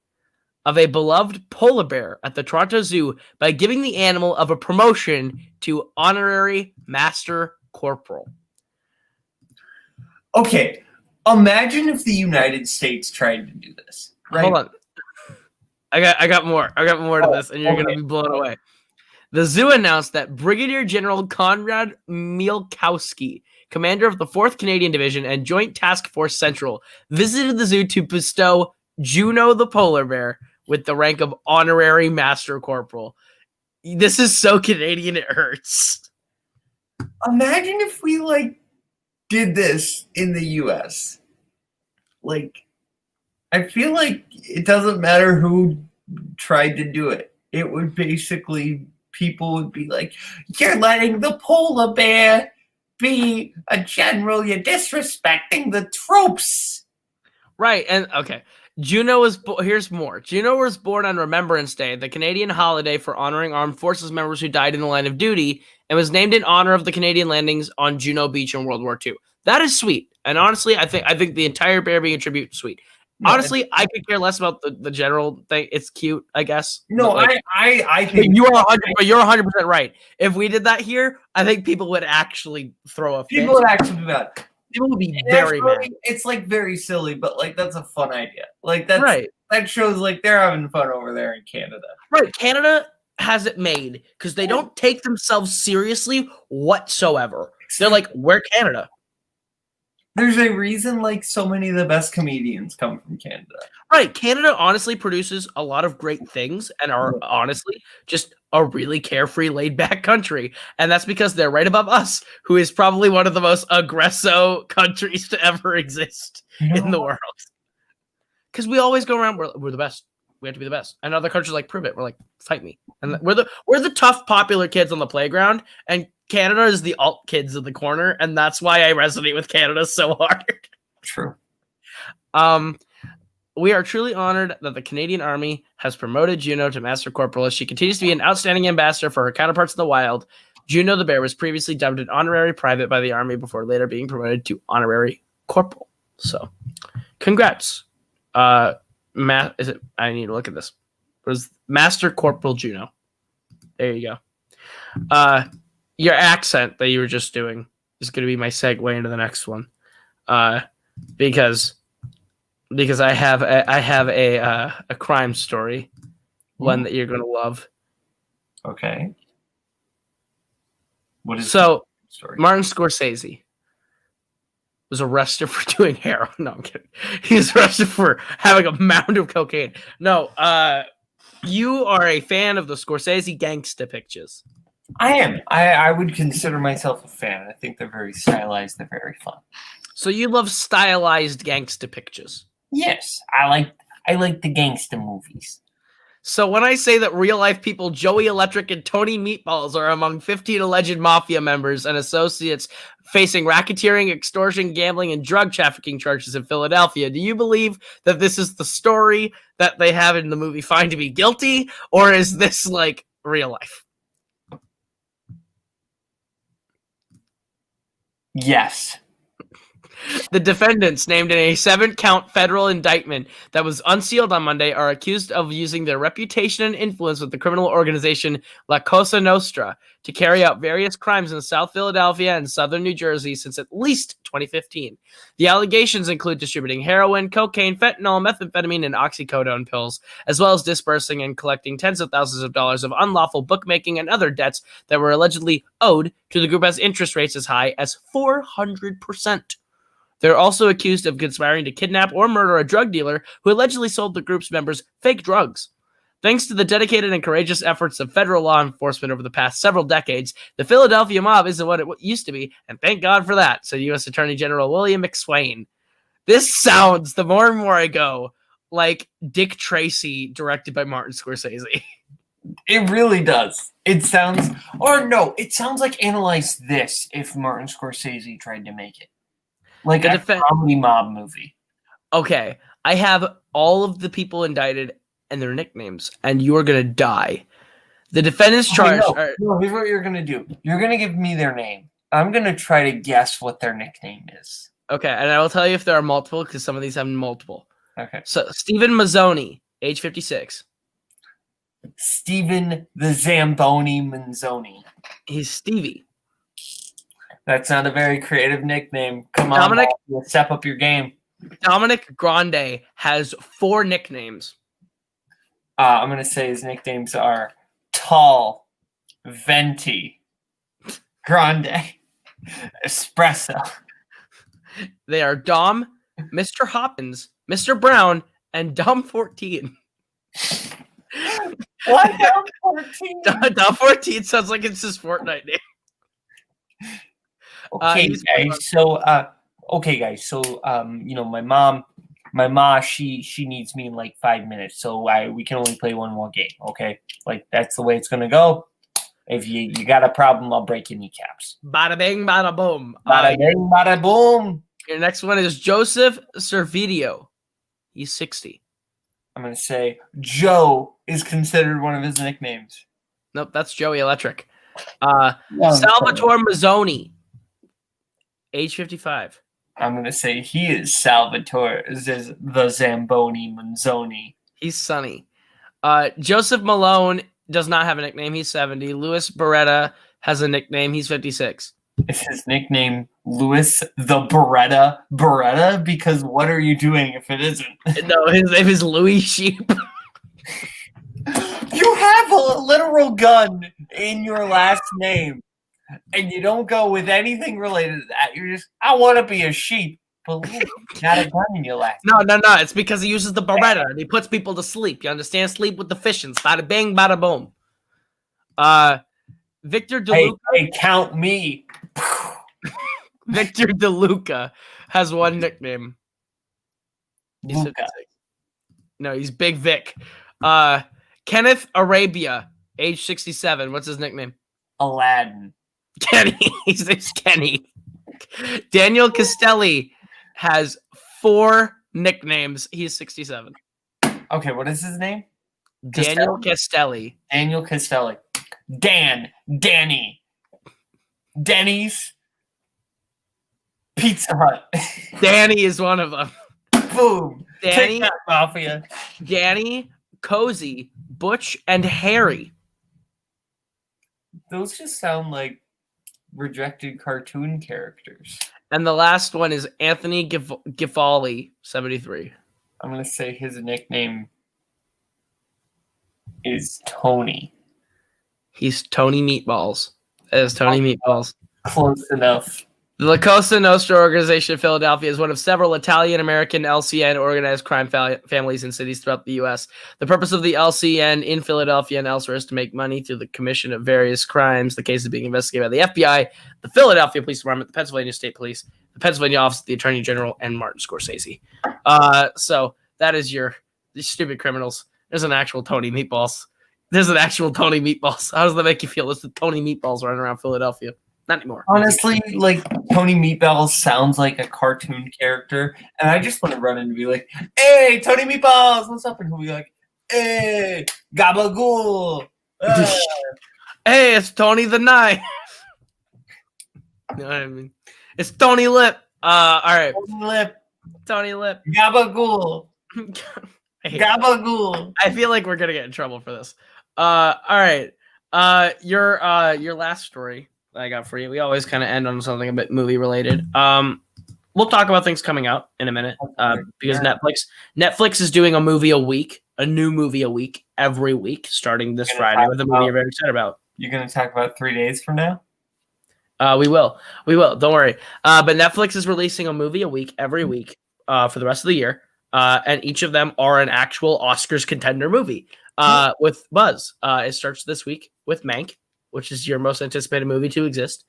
of a beloved polar bear at the Toronto Zoo by giving the animal of a promotion to honorary master corporal. Okay, imagine if the United States tried to do this. Right? Hold on. I got more. I got more to this, and you're going to be blown away. The zoo announced that Brigadier General Conrad Mielkowski, commander of the 4th Canadian Division and Joint Task Force Central, visited the zoo to bestow Juno the polar bear with the rank of honorary master corporal. This is so Canadian, it hurts. Imagine if we, did this in the U.S. I feel like it doesn't matter who tried to do it. It would basically, people would be like, you're letting the polar bear be a general. You're disrespecting the troops. Right. And okay. Here's more. Juno was born on Remembrance Day, the Canadian holiday for honoring armed forces members who died in the line of duty, and was named in honor of the Canadian landings on Juno Beach in World War II. That is sweet, and honestly, I think the entire bear being a tribute is sweet. No, honestly, I could care less about the general thing. It's cute, I guess. No, like, I think you're 100% right. If we did that here, I think people would actually throw a fit. People would actually be mad. People would be very mad. It's like very silly, but like that's a fun idea. Like that's right. That shows like they're having fun over there in Canada. Right. Canada has it made because they don't take themselves seriously whatsoever. They're like, we're Canada. There's a reason like so many of the best comedians come from Canada. Right. Canada honestly produces a lot of great things and are honestly just a really carefree, laid-back country. And that's because they're right above us, who is probably one of the most aggressive countries to ever exist in the world. Because we always go around, we're the best. We have to be the best. And other countries like, prove it. We're like, fight me. And we're the tough, popular kids on the playground. And Canada is the alt kids in the corner. And that's why I resonate with Canada so hard. True. We are truly honored that the Canadian Army has promoted Juno to Master Corporal as she continues to be an outstanding ambassador for her counterparts in the wild. Juno the Bear was previously dubbed an honorary private by the Army before later being promoted to honorary corporal. So, congrats. I need to look at this. It was Master Corporal Juno. There you go. Your accent that you were just doing is going to be my segue into the next one. Because I have a crime story, one that you're gonna love. Okay. What is so? The story? Martin Scorsese was arrested for doing heroin. No, I'm kidding. He was arrested for having a mound of cocaine. No, you are a fan of the Scorsese gangster pictures. I am. I would consider myself a fan. I think they're very stylized. They're very fun. So you love stylized gangster pictures. Yes, I like the gangster movies. So when I say that real-life people Joey Electric and Tony Meatballs are among 15 alleged mafia members and associates facing racketeering, extortion, gambling, and drug trafficking charges in Philadelphia, do you believe that this is the story that they have in the movie Find to Be Guilty, or is this, like, real life? Yes. The defendants named in a 7-count federal indictment that was unsealed on Monday are accused of using their reputation and influence with the criminal organization La Cosa Nostra to carry out various crimes in South Philadelphia and southern New Jersey since at least 2015. The allegations include distributing heroin, cocaine, fentanyl, methamphetamine, and oxycodone pills, as well as dispersing and collecting tens of thousands of dollars of unlawful bookmaking and other debts that were allegedly owed to the group as interest rates as high as 400%. They're also accused of conspiring to kidnap or murder a drug dealer who allegedly sold the group's members fake drugs. Thanks to the dedicated and courageous efforts of federal law enforcement over the past several decades, the Philadelphia mob isn't what it used to be, and thank God for that, said U.S. Attorney General William McSwain. This sounds, the more and more I go, like Dick Tracy directed by Martin Scorsese. It really does. It sounds like Analyze This if Martin Scorsese tried to make it. Like a comedy mob movie. Okay, I have all of the people indicted and their nicknames, and you're going to die. The defendants charged... No, here's what you're going to do. You're going to give me their name. I'm going to try to guess what their nickname is. Okay, and I will tell you if there are multiple, because some of these have multiple. Okay. So, Stephen Mazzoni, age 56. Stephen the Zamboni Manzoni. He's Stevie. That's not a very creative nickname. Come on, Dominic, step up your game. Dominic Grande has 4 nicknames. I'm going to say his nicknames are Tall, Venti, Grande, Espresso. They are Dom, Mr. Hoppins, Mr. Brown, and Dom 14. What? Dom 14? Dom 14 sounds like it's his Fortnite name. Okay, guys. So, my mom, she needs me in like 5 minutes, so we can only play one more game. Okay, like that's the way it's gonna go. If you got a problem, I'll break your kneecaps. Bada bing, bada boom. Bada bing, bada boom. Your next one is Joseph Servideo. He's 60. I'm going to say Joe is considered one of his nicknames. Nope, that's Joey Electric. Salvatore Mazzoni, age 55. I'm going to say he is Salvatore, the Zamboni Manzoni. He's Sonny. Joseph Malone does not have a nickname. He's 70. Louis Beretta has a nickname. He's 56. Is his nickname Louis the Beretta? Because what are you doing if it isn't? No, his name is Louis Sheep. You have a literal gun in your last name, and you don't go with anything related to that. You're just, I want to be a sheep, but not a gun in your last name. No. It's because he uses the Beretta and he puts people to sleep. You understand? Sleep with the fishes. Bada bing, bada boom. Victor DeLuca. Hey, count me. Victor DeLuca has one nickname. He's no, he's Big Vic. Kenneth Arabia, age 67. What's his nickname? Aladdin. Kenny. His name's Kenny. Daniel Castelli has 4 nicknames. He's 67. Okay, what is his name? Daniel Castelli. Daniel Castelli. Dan. Danny. Denny's. Pizza Hut. Danny is one of them. Boom. Danny. Take that, Mafia. Danny, Cozy, Butch, and Harry. Those just sound like rejected cartoon characters. And the last one is Anthony Gifali, 73. I'm going to say his nickname is Tony. He's Tony Meatballs. That is Tony Meatballs. Close enough. The La Cosa Nostra organization in Philadelphia is one of several Italian-American LCN organized crime families in cities throughout the U.S. The purpose of the LCN in Philadelphia and elsewhere is to make money through the commission of various crimes. The case is being investigated by the FBI, the Philadelphia Police Department, the Pennsylvania State Police, the Pennsylvania Office of the Attorney General, and Martin Scorsese. So that is your stupid criminals. There's an actual Tony Meatballs. There's an actual Tony Meatballs. How does that make you feel? There's the Tony Meatballs running around Philadelphia. Not anymore. Honestly, like Tony Meatballs sounds like a cartoon character, and I just want to run in and be like, "Hey, Tony Meatballs, what's up?" And he'll be like, "Hey, Gabagool, hey, it's Tony the Knife." You know what I mean? It's Tony Lip. All right, Tony Lip, Gabagool, Gabagool. I feel like we're gonna get in trouble for this. All right, your last story I got for you. We always kind of end on something a bit movie related. We'll talk about things coming out in a minute because Netflix is doing a new movie a week every week starting this Friday with a movie you're very excited about. You're going to talk about 3 days from now? We will. Don't worry. But Netflix is releasing a movie a week every week for the rest of the year, and each of them are an actual Oscars contender movie with buzz. It starts this week with Mank, which is your most anticipated movie to exist.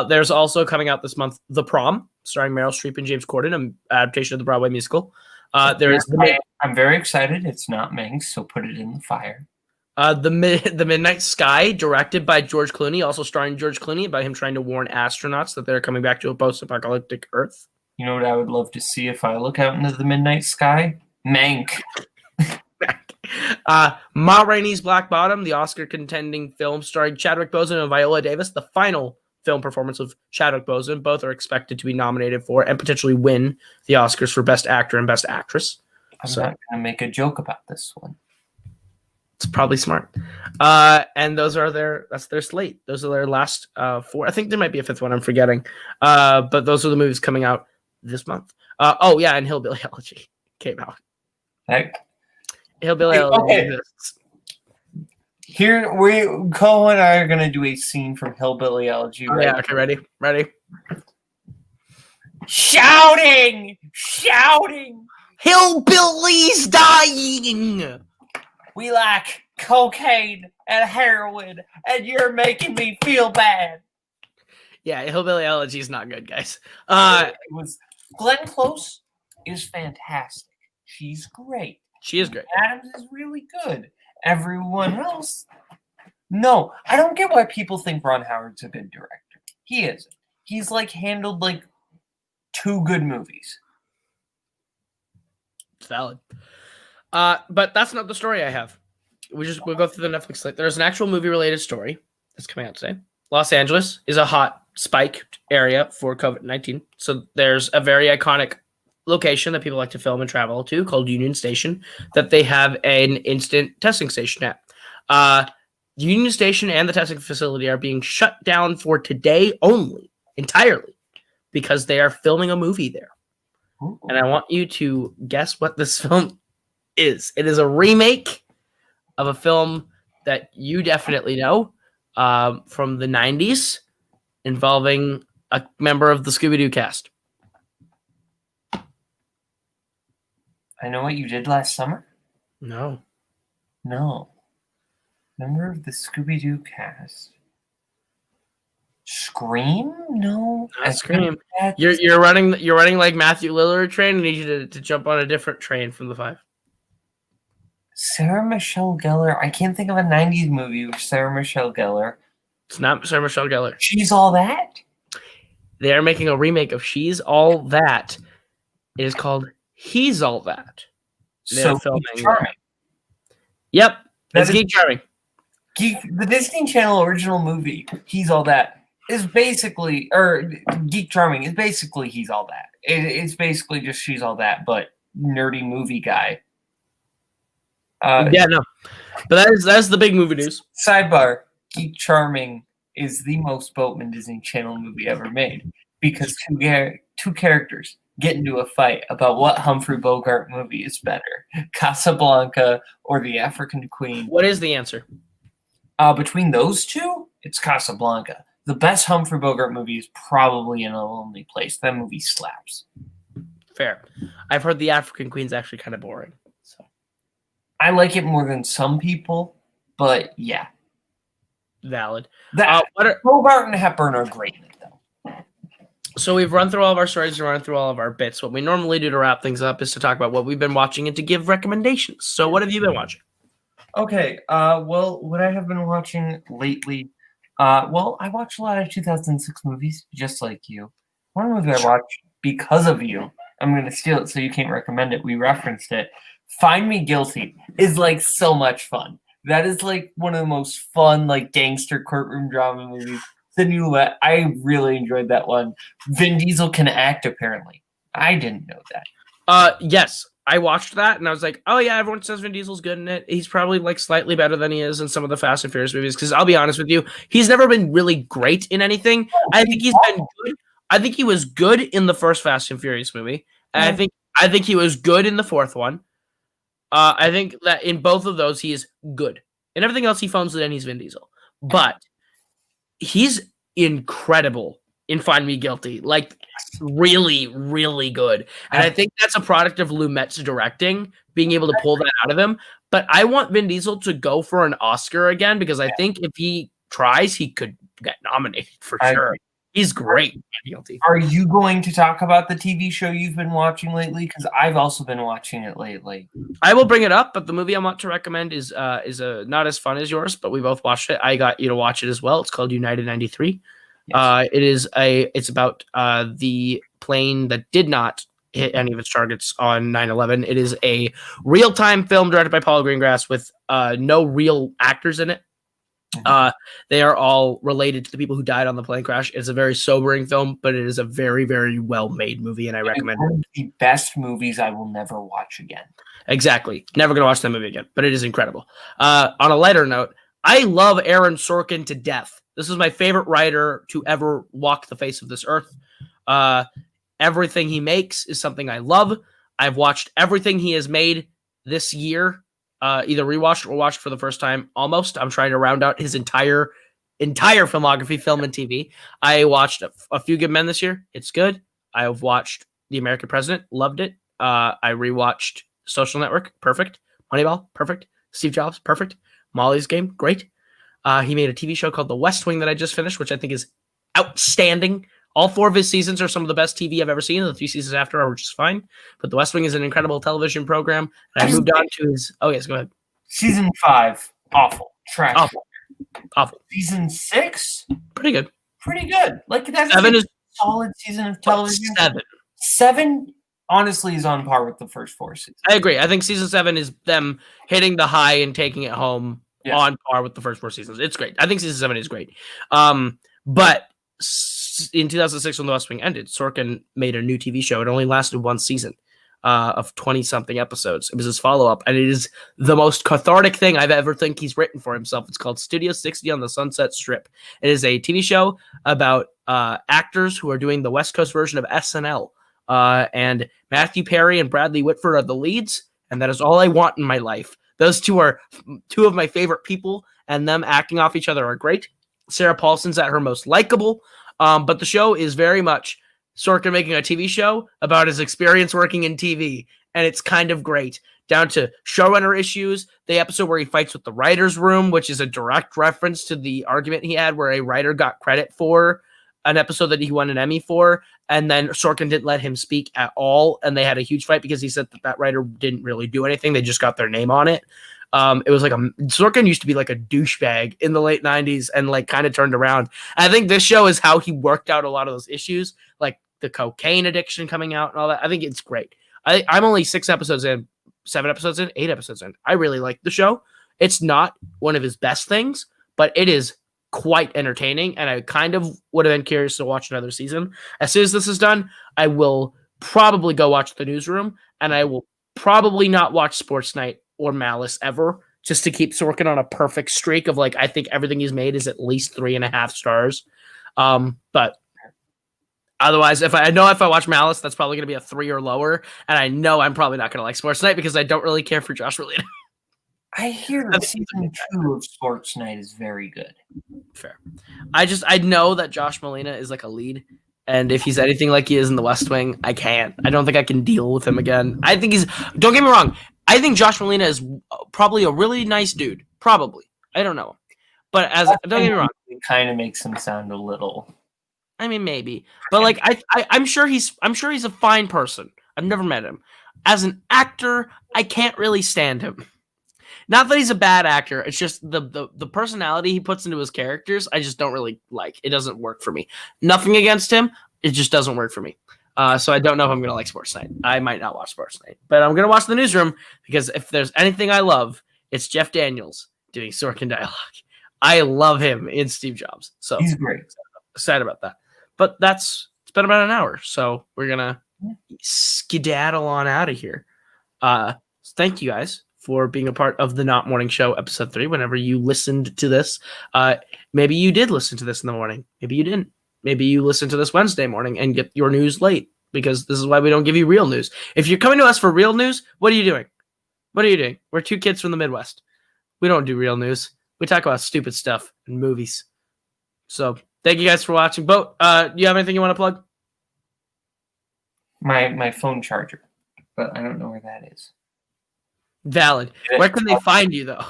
There's also coming out this month, The Prom, starring Meryl Streep and James Corden, an adaptation of the Broadway musical. I'm very excited. It's not Mank, so put it in the fire. The Midnight Sky, directed by George Clooney, also starring George Clooney, about him trying to warn astronauts that they're coming back to a post-apocalyptic Earth. You know what I would love to see if I look out into the midnight sky? Mank. Ma Rainey's Black Bottom, the Oscar-contending film starring Chadwick Boseman and Viola Davis, the final film performance of Chadwick Boseman. Both are expected to be nominated for and potentially win the Oscars for Best Actor and Best Actress. I'm not going to make a joke about this one. It's probably smart. And that's their slate. Those are their last 4. I think there might be a 5th one I'm forgetting. But those are the movies coming out this month. And Hillbilly Elegy came out. Heck. Hillbilly Elegy exists. Here, Koho and I are going to do a scene from Hillbilly Elegy. Right? Yeah, okay, ready? Shouting! Hillbilly's dying! We lack cocaine and heroin, and you're making me feel bad. Yeah, Hillbilly Elegy is not good, guys. Glenn Close is fantastic. She's great. She is great. Adams is really good. Everyone else, no. I don't get why people think Ron Howard's a good director. He isn't. He's handled 2 good movies. It's valid. But that's not the story I have. We'll go through the Netflix slate. There's an actual movie related story that's coming out today. Los Angeles is a hot spiked area for COVID-19. So there's a very iconic location that people like to film and travel to called Union Station that they have an instant testing station at. Union Station and the testing facility are being shut down for today only, entirely, because they are filming a movie there. Ooh. And I want you to guess what this film is. It is a remake of a film that you definitely know from the 90s involving a member of the Scooby-Doo cast. I Know What You Did Last Summer? No. Member of the Scooby-Doo cast. Scream? No. Not Scream. You're running like Matthew Lillard train. I need you to jump on a different train from the 5. Sarah Michelle Gellar. I can't think of a 90s movie with Sarah Michelle Gellar. It's not Sarah Michelle Gellar. She's All That? They are making a remake of She's All That. It is called He's All That. So Geek Charming. Yep. That's Geek Charming. The Disney Channel original movie, He's All That, is basically, or Geek Charming is basically He's All That. It's basically just She's All That, but nerdy movie guy. Yeah, no. But that's the big movie news. Sidebar, Geek Charming is the most Boatman Disney Channel movie ever made because two characters get into a fight about what Humphrey Bogart movie is better, Casablanca or The African Queen. What is the answer? Between those two, it's Casablanca. The best Humphrey Bogart movie is probably In a Lonely Place. That movie slaps. Fair. I've heard The African Queen's actually kind of boring. So I like it more than some people, but yeah. Valid. Bogart and Hepburn are great in it, though. So we've run through all of our stories and run through all of our bits. What we normally do to wrap things up is to talk about what we've been watching and to give recommendations. So what have you been watching? Okay, well, what I have been watching lately, I watch a lot of 2006 movies, just like you. One movie I watched because of you, I'm going to steal it so you can't recommend it. We referenced it. Find Me Guilty is, like, so much fun. That is, like, one of the most fun, like, gangster courtroom drama movies. I really enjoyed that one. Vin Diesel can act, apparently. I didn't know that. Yes. I watched that and I was like, oh yeah, everyone says Vin Diesel's good in it. He's probably like slightly better than he is in some of the Fast and Furious movies. Because I'll be honest with you, he's never been really great in anything. I think he's been good. I think he was good in the first Fast and Furious movie. And I think he was good in the fourth one. I think that in both of those he is good. And everything else he phones it in, he's Vin Diesel. But he's incredible in Find Me Guilty. Like, really, really good. And I think that's a product of Lumet's directing, being able to pull that out of him. But I want Vin Diesel to go for an Oscar again, because I think if he tries, he could get nominated for sure. He's great. Guilty. Are you going to talk about the TV show you've been watching lately? Because I've also been watching it lately. I will bring it up, but the movie I want to recommend is not as fun as yours, but we both watched it. I got you to watch it as well. It's called United 93. Yes. It's about the plane that did not hit any of its targets on 9/11. It is a real-time film directed by Paul Greengrass with no real actors in it. They are all related to the people who died on the plane crash. It's a very sobering film, but it is a very, very well-made movie, and I recommend it. One of the best movies I will never watch again. Exactly. Never going to watch that movie again, but it is incredible. On a lighter note, I love Aaron Sorkin to death. This is my favorite writer to ever walk the face of this earth. Everything he makes is something I love. I've watched everything he has made this year, either rewatched or watched for the first time. Almost. I'm trying to round out his entire filmography, film and TV. I watched A Few Good Men this year. It's good. I've watched The American President. Loved it. I rewatched Social Network. Perfect. Moneyball. Perfect. Steve Jobs. Perfect. Molly's Game. Great. He made a TV show called The West Wing that I just finished, which I think is outstanding. All 4 of his seasons are some of the best TV I've ever seen. The 3 seasons after are just fine. But The West Wing is an incredible television program. And I moved on to his... Oh, yes, go ahead. Season 5, awful. Trash. Awful. Season 6? Pretty good. Pretty good. Like, that's 7 is a solid season of television. 7. 7? honestly is on par with the first 4 seasons. I agree. I think season 7 is them hitting the high and taking it home on par with the first 4 seasons. It's great. I think season 7 is great. But in 2006, when The West Wing ended, Sorkin made a new TV show. It only lasted 1 season of 20-something episodes. It was his follow-up, and it is the most cathartic thing I've ever think he's written for himself. It's called Studio 60 on the Sunset Strip. It is a TV show about actors who are doing the West Coast version of SNL. And Matthew Perry and Bradley Whitford are the leads, and that is all I want in my life. Those two are 2 of my favorite people, and them acting off each other are great. Sarah Paulson's at her most likable, but the show is very much Sorkin making a TV show about his experience working in TV, and it's kind of great. Down to showrunner issues, the episode where he fights with the writer's room, which is a direct reference to the argument he had where a writer got credit for an episode that he won an Emmy for, and then Sorkin didn't let him speak at all, and they had a huge fight because he said that writer didn't really do anything. They just got their name on it. It was like Sorkin used to be like a douchebag in the late 90s and like kind of turned around. I think this show is how he worked out a lot of those issues, like the cocaine addiction coming out and all that. I think it's great. I'm only 6 episodes in, 7 episodes in, 8 episodes in. I really like the show. It's not one of his best things, but it is quite entertaining, and I kind of would have been curious to watch another season. As soon as this is done, I will probably go watch The Newsroom, and I will probably not watch Sports Night or Malice ever, just to keep Sorkin on a perfect streak of like, I think everything he's made is at least 3.5 stars. But otherwise, if I watch Malice, that's probably going to be a 3 or lower, and I know I'm probably not going to like Sports Night because I don't really care for Josh Molina. I hear that season 2 of Sports Night is very good. Fair. I know that Josh Molina is like a lead, and if he's anything like he is in The West Wing, I can't. I don't think I can deal with him again. I think don't get me wrong, I think Josh Molina is probably a really nice dude. Probably. I don't know. But don't get me wrong. It kind of makes him sound a little. I mean, maybe. But like I'm sure he's a fine person. I've never met him. As an actor, I can't really stand him. Not that he's a bad actor. It's just the personality he puts into his characters, I just don't really like. It doesn't work for me. Nothing against him. It just doesn't work for me. So I don't know if I'm going to like Sports Night. I might not watch Sports Night. But I'm going to watch The Newsroom because if there's anything I love, it's Jeff Daniels doing Sorkin dialogue. I love him in Steve Jobs. So he's great. Excited about that. But it's been about an hour. So we're going to skedaddle on out of here. Thank you guys for being a part of the Not Morning Show, episode 3. Whenever you listened to this, maybe you did listen to this in the morning. Maybe you didn't. Maybe you listen to this Wednesday morning and get your news late, because this is why we don't give you real news. If you're coming to us for real news, what are you doing? What are you doing? We're 2 kids from the Midwest. We don't do real news. We talk about stupid stuff and movies. So thank you guys for watching. Boat, do you have anything you want to plug? My phone charger, but I don't know where that is. Valid. Where can they find you, though?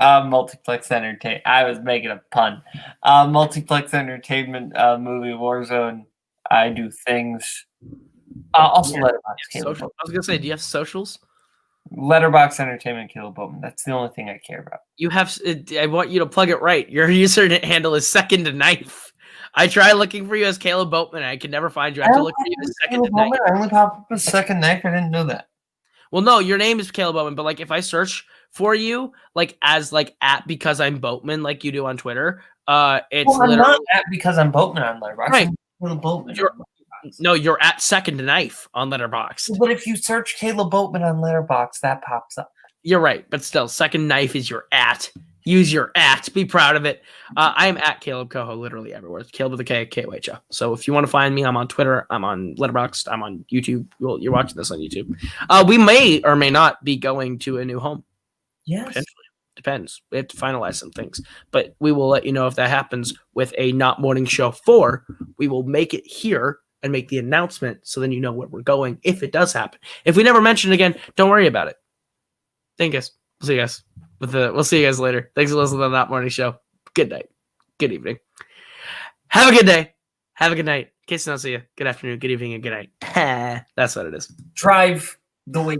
Multiplex Entertainment. I was making a pun. Multiplex Entertainment, movie Warzone. I do things. Also, Letterboxd. I was gonna say, do you have socials? Letterboxd Entertainment, Kaleb Boatman. That's the only thing I care about. You have. I want you to plug it right. Your user handle is Second to Knife. I try looking for you as Kaleb Boatman. I can never find you. I have to look for you as Second to Knife. I only pop up as Second Knife. I didn't know that. Well, no, your name is Kaleb Boatman, but like if I search for you, like as like at because I'm Boatman, like you do on Twitter, it's literally not at because I'm Boatman on Letterboxd. Right. Boatman. You're at Second to Knife on Letterboxd. But if you search Kaleb Boatman on Letterboxd, that pops up. You're right, but still, Second Knife is your at. Use your at. Be proud of it. I am at Kaleb Koho literally everywhere. It's Kaleb with a K, K-O-H-O. So if you want to find me, I'm on Twitter. I'm on Letterboxd. I'm on YouTube. Well, you're watching this on YouTube. We may or may not be going to a new home. Yes. Potentially. Depends. We have to finalize some things. But we will let you know if that happens with a Not Morning Show 4. We will make it here and make the announcement so then you know where we're going if it does happen. If we never mention it again, don't worry about it. Thank you guys. We'll see you guys. We'll see you guys later. Thanks for listening to the Not Morning Show. Good night. Good evening. Have a good day. Have a good night. In case I don't see you, good afternoon, good evening, and good night. That's what it is. Drive the way you